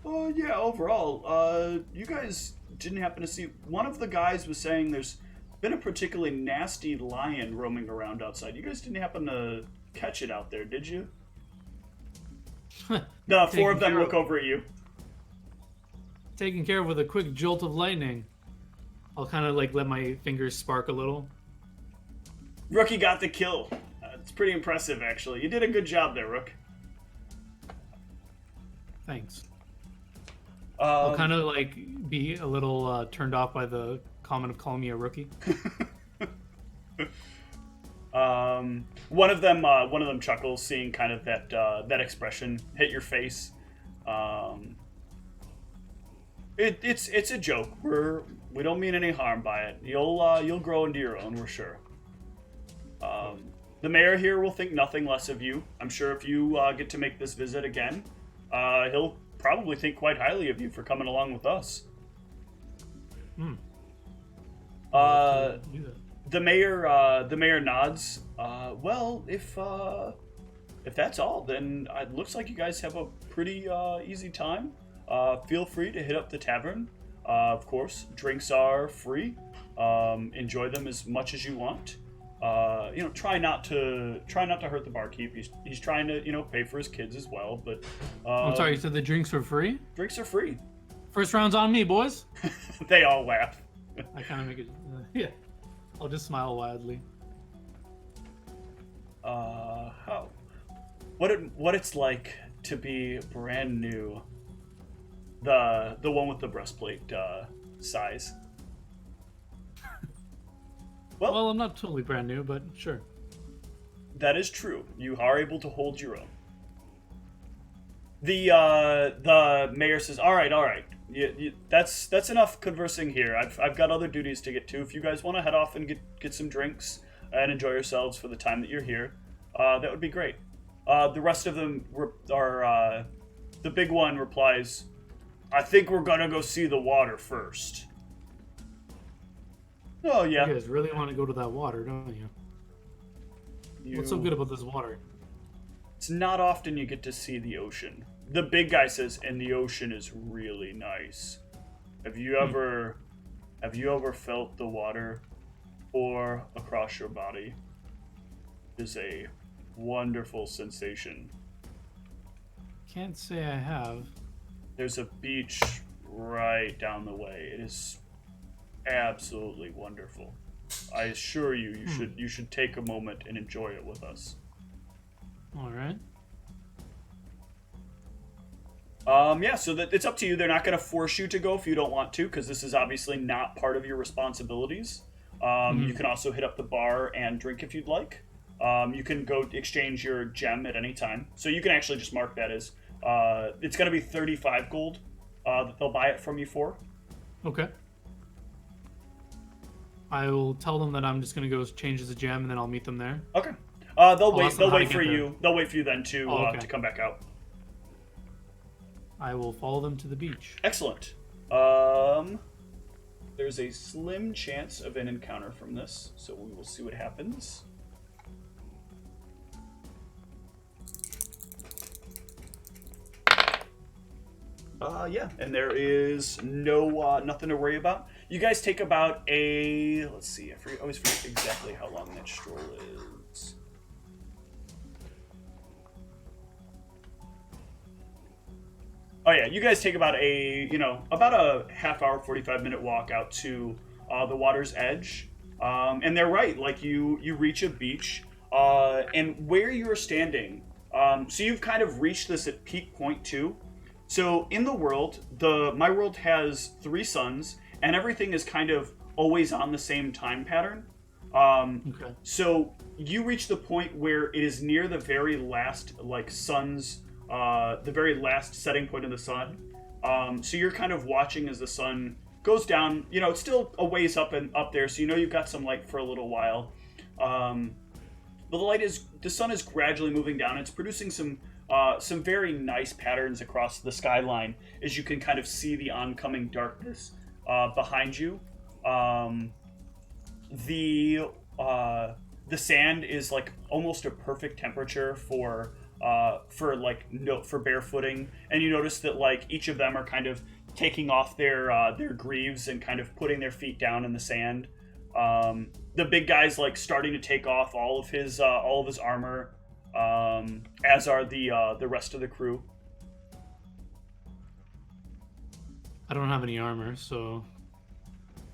Yeah, overall. You guys didn't happen to see... One of the guys was saying there's been a particularly nasty lion roaming around outside. You guys didn't happen to catch it out there, did you? The four of them look over at you. Taken care of with a quick jolt of lightning. I'll kind of let my fingers spark a little. Rookie got the kill. It's pretty impressive, actually. You did a good job there, Rook. Thanks. I'll kind of be a little turned off by the comment of calling me a rookie. One of them chuckles, seeing kind of that expression hit your face. It's a joke. We don't mean any harm by it. You'll grow into your own, we're sure. The mayor here will think nothing less of you. I'm sure if you get to make this visit again, he'll probably think quite highly of you for coming along with us. The mayor nods. Well, if that's all, then it looks like you guys have a pretty easy time. Feel free to hit up the tavern. Of course, drinks are free. Enjoy them as much as you want. Try not to hurt the barkeep. He's trying to pay for his kids as well. But I'm sorry, you said the drinks were free? Drinks are free. First round's on me, boys. They all laugh. I kind of make it. Yeah, I'll just smile wildly. What it's like to be brand new. The one with the breastplate size. Well, I'm not totally brand new, but sure. That is true. You are able to hold your own. The mayor says, "All right. That's enough conversing here. I've got other duties to get to. If you guys want to head off and get some drinks, and enjoy yourselves for the time that you're here, that would be great. The rest of them are, the big one replies, I think we're gonna go see the water first. Oh, yeah. You guys really want to go to that water, don't you? What's so good about this water? It's not often you get to see the ocean. The big guy says, and the ocean is really nice. Have you ever felt the water pour across your body? It is a wonderful sensation. Can't say I have. There's a beach right down the way. It is absolutely wonderful. I assure you, you should take a moment and enjoy it with us. All right. Yeah, so that it's up to you. They're not going to force you to go if you don't want to, because this is obviously not part of your responsibilities. You can also hit up the bar and drink if you'd like. You can go exchange your gem at any time. So you can actually just mark that as, it's going to be 35 gold that they'll buy it from you for. Okay. I will tell them that I'm just going to go change as a gem, and then I'll meet them there. Okay. They'll wait for you. They'll wait for you then to come back out. I will follow them to the beach. Excellent. There's a slim chance of an encounter from this, so we will see what happens. Yeah, and there is nothing to worry about. You guys take about a, let's see, I always forget exactly how long that stroll is. Oh yeah, you guys take about a half hour, 45-minute walk out to the water's edge. And they're right, like you reach a beach, and where you're standing, so you've kind of reached this at peak point too. So in the world, my world has 3 suns, and everything is kind of always on the same time pattern. Okay. So you reach the point where it is near the very last sun's the very last setting point of the sun. So you're kind of watching as the sun goes down. You know, it's still a ways up there, so you know you've got some light for a little while. But the sun is gradually moving down. It's producing some very nice patterns across the skyline as you can kind of see the oncoming darkness behind you. The sand is like almost a perfect temperature for barefooting, and you notice that like each of them are kind of taking off their greaves and kind of putting their feet down in the sand. The big guy's like starting to take off all of his armor, as are the rest of the crew. I don't have any armor, so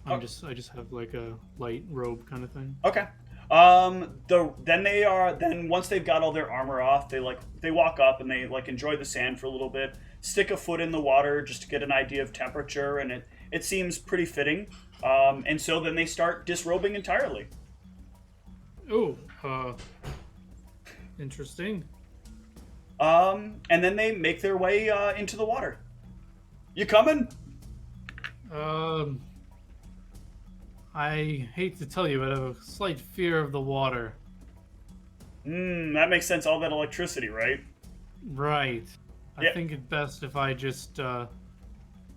I just have like a light robe kind of thing. Okay. Then once they've got all their armor off, they walk up and they like enjoy the sand for a little bit, stick a foot in the water just to get an idea of temperature, and it seems pretty fitting. And so then they start disrobing entirely. Oh, interesting. And then they make their way into the water. You coming? I hate to tell you, but I have a slight fear of the water. That makes sense. All that electricity, right? Right. I think it's best if I just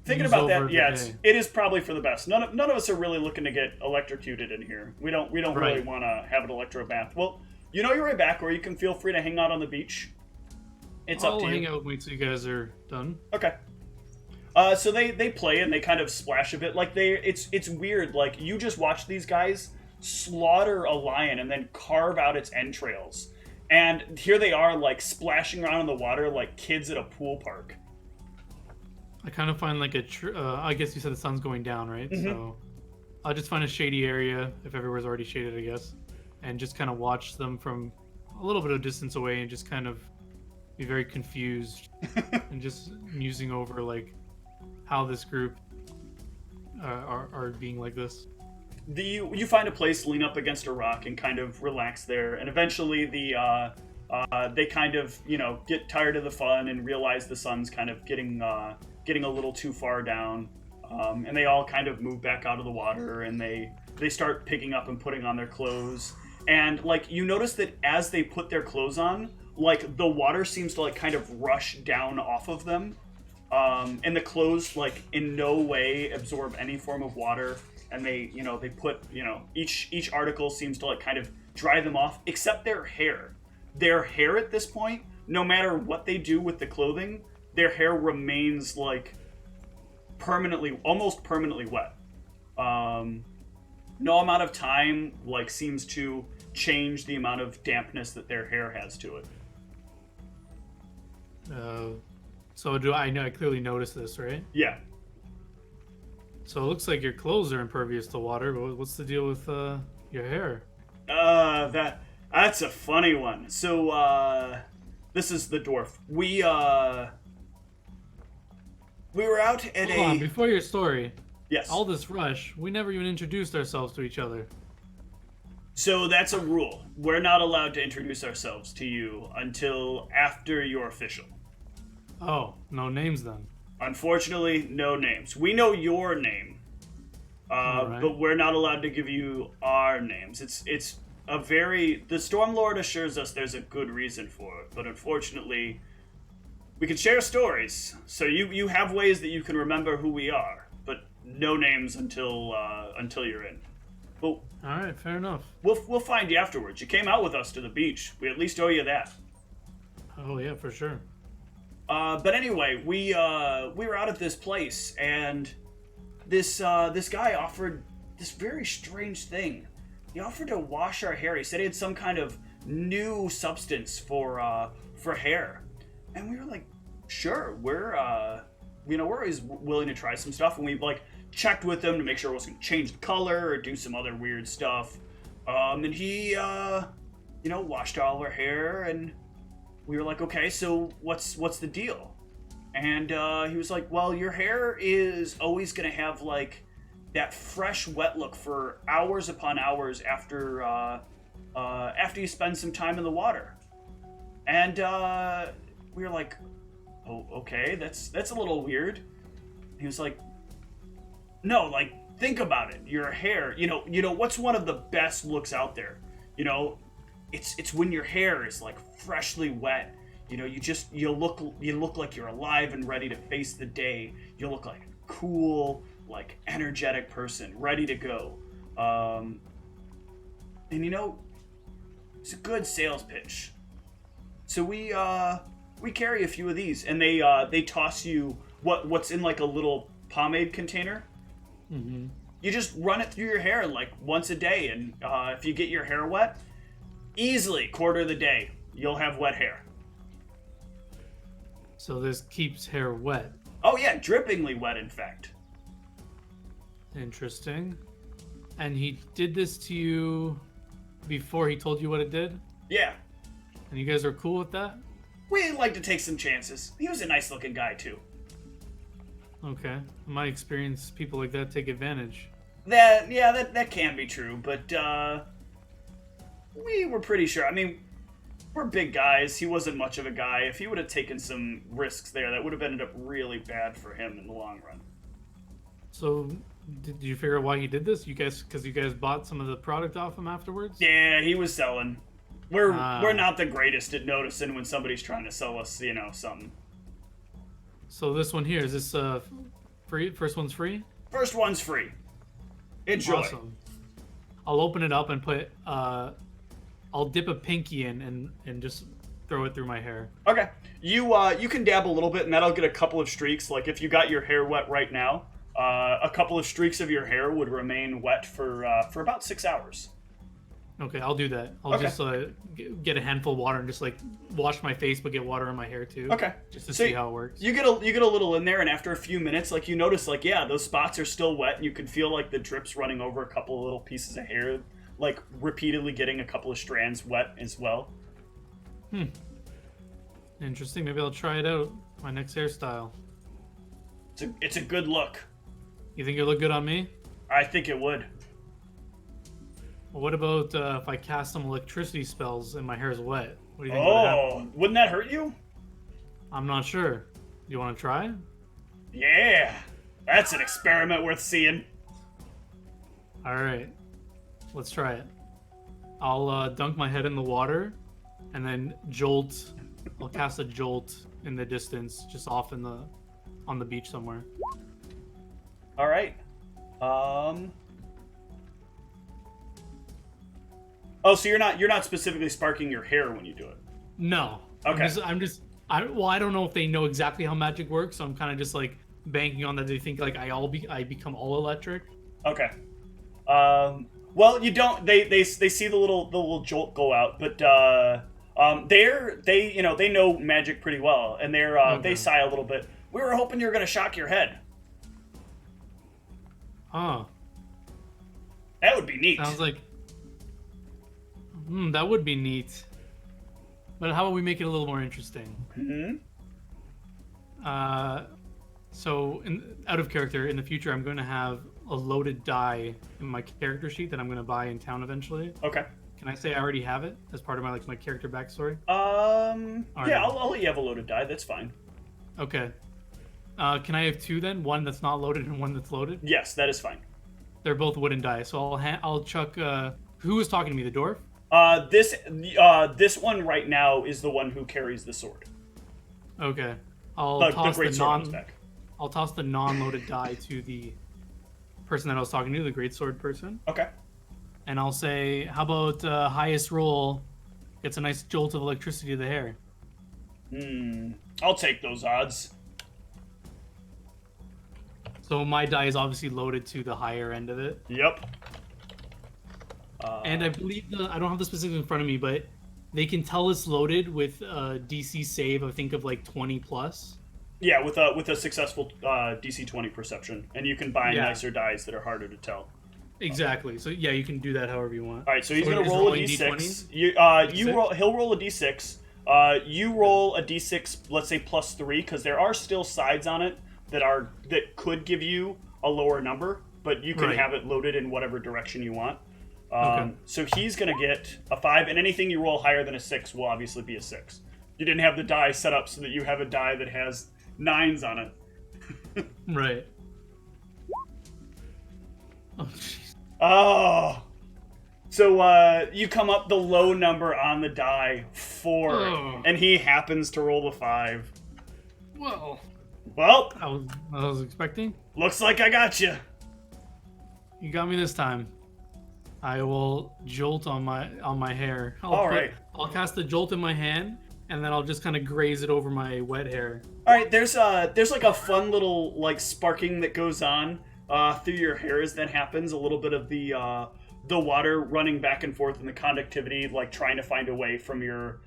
thinking about that. Yeah, it is probably for the best. None of us are really looking to get electrocuted in here. We don't really want to have an electro bath. Well, you know your way back, or you can feel free to hang out on the beach. It's up to you. I'll hang out with me till you guys are done. Okay. So they play and they kind of splash a bit. Like it's weird. Like you just watch these guys slaughter a lion and then carve out its entrails, and here they are like splashing around in the water like kids at a pool park. I kind of find like I guess you said the sun's going down, right? Mm-hmm. So I'll just find a shady area if everywhere's already shaded, I guess, and just kind of watch them from a little bit of distance away and just kind of be very confused and just musing over like how this group are being like this. You find a place, lean up against a rock, and kind of relax there. And eventually, they kind of get tired of the fun and realize the sun's kind of getting a little too far down. And they all kind of move back out of the water, and they start picking up and putting on their clothes. And like you notice that as they put their clothes on, like the water seems to like kind of rush down off of them. And the clothes like in no way absorb any form of water, and they put each article seems to like kind of dry them off, except their hair. Their hair at this point, no matter what they do with the clothing, their hair remains like almost permanently wet. No amount of time like seems to change the amount of dampness that their hair has to it. So do I know? I clearly noticed this, right? Yeah. So it looks like your clothes are impervious to water, but what's the deal with your hair? That's a funny one. So this is the dwarf. We were out at Hold on, before your story. Yes. All this rush, we never even introduced ourselves to each other. So that's a rule. We're not allowed to introduce ourselves to you until after you're official. Oh, no names then. Unfortunately, no names. We know your name, right. but we're not allowed to give you our names. It's a very... The Stormlord assures us there's a good reason for it, but unfortunately, we can share stories. So you have ways that you can remember who we are, but no names until you're in. Well, all right, fair enough. We'll find you afterwards. You came out with us to the beach. We at least owe you that. Oh yeah, for sure. But anyway, we were out at this place, and this guy offered this very strange thing. He offered to wash our hair. He said he had some kind of new substance for hair, and we were like, sure, we're always willing to try some stuff. And we like checked with him to make sure it wasn't gonna change the color or do some other weird stuff. And he washed all of our hair, and we were like, okay, so what's the deal? And he was like, well, your hair is always gonna have like that fresh, wet look for hours upon hours after you spend some time in the water. And we were like, oh, okay, that's a little weird. He was like, no, like think about it. Your hair, you know what's one of the best looks out there? It's when your hair is like freshly wet. You look like you're alive and ready to face the day. You look like a cool, like energetic person, ready to go. And it's a good sales pitch. So we carry a few of these, and they toss you what's in like a little pomade container. Mm-hmm. You just run it through your hair like once a day, and if you get your hair wet, easily quarter of the day you'll have wet hair. So this keeps hair wet. Oh yeah, drippingly wet, in fact. Interesting. And he did this to you before he told you what it did? Yeah. And you guys are cool with that? We like to take some chances. He was a nice looking guy too. Okay. In my experience, people like that take advantage. That can be true, but we were pretty sure. I mean, we're big guys. He wasn't much of a guy. If he would have taken some risks there, that would have ended up really bad for him in the long run. So, did you figure out why he did this? Because you guys bought some of the product off him afterwards? Yeah, he was selling. We're not the greatest at noticing when somebody's trying to sell us, something. So this one here, is this free? First one's free? First one's free. Enjoy. Awesome. I'll open it up and put I'll dip a pinky in and just throw it through my hair. Okay. You can dab a little bit, and that'll get a couple of streaks. Like if you got your hair wet right now, a couple of streaks of your hair would remain wet for about 6 hours. Okay, I'll do that. I'll just get a handful of water and just like wash my face, but get water on my hair too. Okay, just to see how it works. You get a little in there, and after a few minutes, like you notice, like those spots are still wet, and you can feel like the drips running over a couple of little pieces of hair, like repeatedly getting a couple of strands wet as well. Interesting. Maybe I'll try it out. My next hairstyle. It's a good look. You think it'll look good on me? I think it would. Well, what about if I cast some electricity spells and my hair is wet? What do you think? Oh, wouldn't that hurt you? I'm not sure. You want to try? Yeah, that's an experiment worth seeing. All right, let's try it. I'll dunk my head in the water, and then jolt. I'll cast a jolt in the distance, just off on the beach somewhere. All right. Oh, so you're not specifically sparking your hair when you do it. No. Okay. I don't know if they know exactly how magic works, so I'm kind of just like banking on that they think like I become all electric. Okay. Well, you don't. They see the little jolt go out, but they know magic pretty well, and they sigh a little bit. We were hoping you were gonna shock your head. Huh. That would be neat. Sounds like. That would be neat. But how about we make it a little more interesting? Mm-hmm. So, out of character, in the future, I'm going to have a loaded die in my character sheet that I'm going to buy in town eventually. Okay. Can I say I already have it as part of my character backstory? Yeah, I'll let you have a loaded die. That's fine. Okay. Can I have two then? One that's not loaded and one that's loaded? Yes, that is fine. They're both wooden die, so I'll chuck. Who was talking to me? The dwarf? This one right now is the one who carries the sword. Okay. I'll toss the non-loaded die to the person that I was talking to, the greatsword person. Okay. And I'll say, how about highest roll gets a nice jolt of electricity to the hair? I'll take those odds. So my die is obviously loaded to the higher end of it. Yep. And I believe I don't have the specifics in front of me, but they can tell it's loaded with a DC save, I think, of like 20 plus. Yeah, with a successful DC 20 perception, and you can buy nicer dice that are harder to tell. Exactly. So yeah, you can do that however you want. All right, so he's gonna roll a D6. He'll roll a D6. You roll a D6, let's say +3, because there are still sides on it that could give you a lower number, but you can have it loaded in whatever direction you want. So he's going to get a 5, and anything you roll higher than a 6 will obviously be a 6. You didn't have the die set up so that you have a die that has 9s on it. Right. Oh, jeez. Oh. So you come up the low number on the die, 4, and he happens to roll the 5. Well, I was expecting. Looks like I got you. You got me this time. I will jolt on my hair. I'll cast the jolt in my hand, and then I'll just kind of graze it over my wet hair. All right, there's like a fun little like sparking that goes on through your hair as that happens. A little bit of the water running back and forth and the conductivity, like trying to find a way from your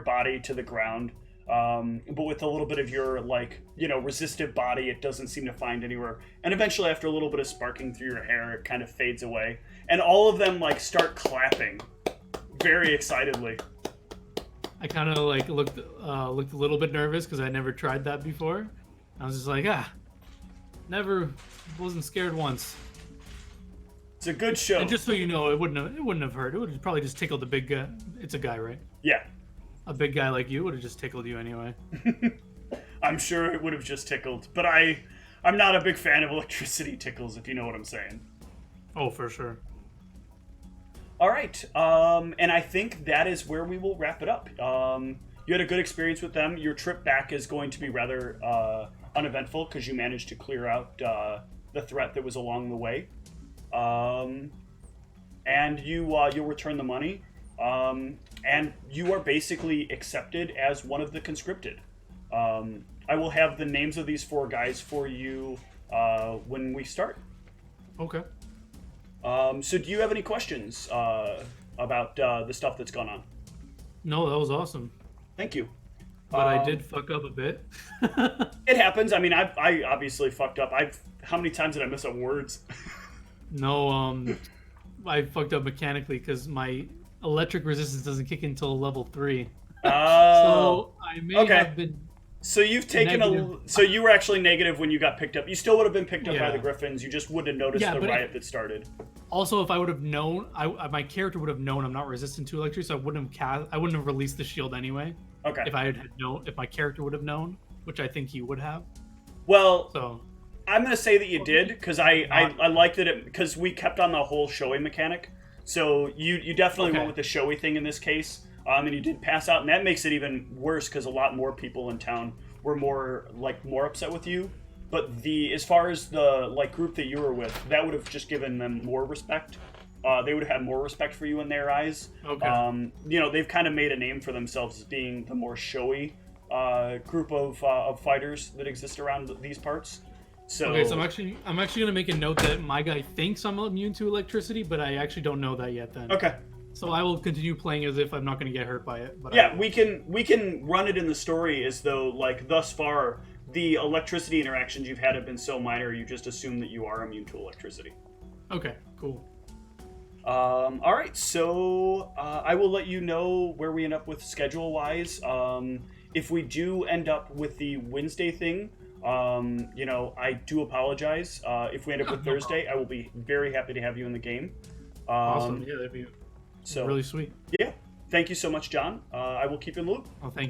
body to the ground. But with a little bit of your resistive body, it doesn't seem to find anywhere. And eventually, after a little bit of sparking through your hair, it kind of fades away. And all of them start clapping very excitedly. I kind of looked a little bit nervous because I never tried that before. I was just like, wasn't scared once. It's a good show. And just so you know, it wouldn't have hurt. It would have probably just tickled the big guy. It's a guy, right? Yeah. A big guy like you would have just tickled you anyway. I'm sure it would have just tickled, but I'm not a big fan of electricity tickles, if you know what I'm saying. Oh, for sure. All right, and I think that is where we will wrap it up. You had a good experience with them. Your trip back is going to be rather uneventful because you managed to clear out the threat that was along the way, and you'll return the money. And you are basically accepted as one of the conscripted. I will have the names of these 4 guys for you when we start. Okay. So do you have any questions about the stuff that's gone on? No, that was awesome. Thank you. But I did fuck up a bit. It happens. I mean, I obviously fucked up. How many times did I mess up words? No, I fucked up mechanically because my electric resistance doesn't kick in until level 3. So I may have been. So you've taken so you were actually negative when you got picked up. You still would have been picked up by the Griffins. You just wouldn't have noticed the riot that started. Also, if I would have known, my character would have known I'm not resistant to electricity, so I wouldn't have released the shield anyway. Okay. If my character would have known, which I think he would have. Well, so I'm gonna say that you did because I liked it because we kept on the whole showing mechanic. So you definitely Okay. went with the showy thing in this case, and you did pass out, and that makes it even worse because a lot more people in town were more upset with you. But as far as the group that you were with, that would have just given them more respect. They would have had more respect for you in their eyes. Okay. They've kind of made a name for themselves as being the more showy group of fighters that exist around these parts. So, Okay, so I'm actually gonna make a note that my guy thinks I'm immune to electricity, but I actually don't know that yet. Then. okay. So I will continue playing as if I'm not gonna get hurt by it. But Yeah, we can run it in the story as though thus far the electricity interactions you've had have been so minor you just assume that you are immune to electricity. Okay. Cool. All right, so I will let you know where we end up with schedule-wise. If we do end up with the Wednesday thing, I do apologize. If we end up with Thursday, I will be very happy to have you in the game. Awesome. Yeah, that'd be really sweet. Yeah, thank you so much, John. I will keep you in the loop. Oh, thank you.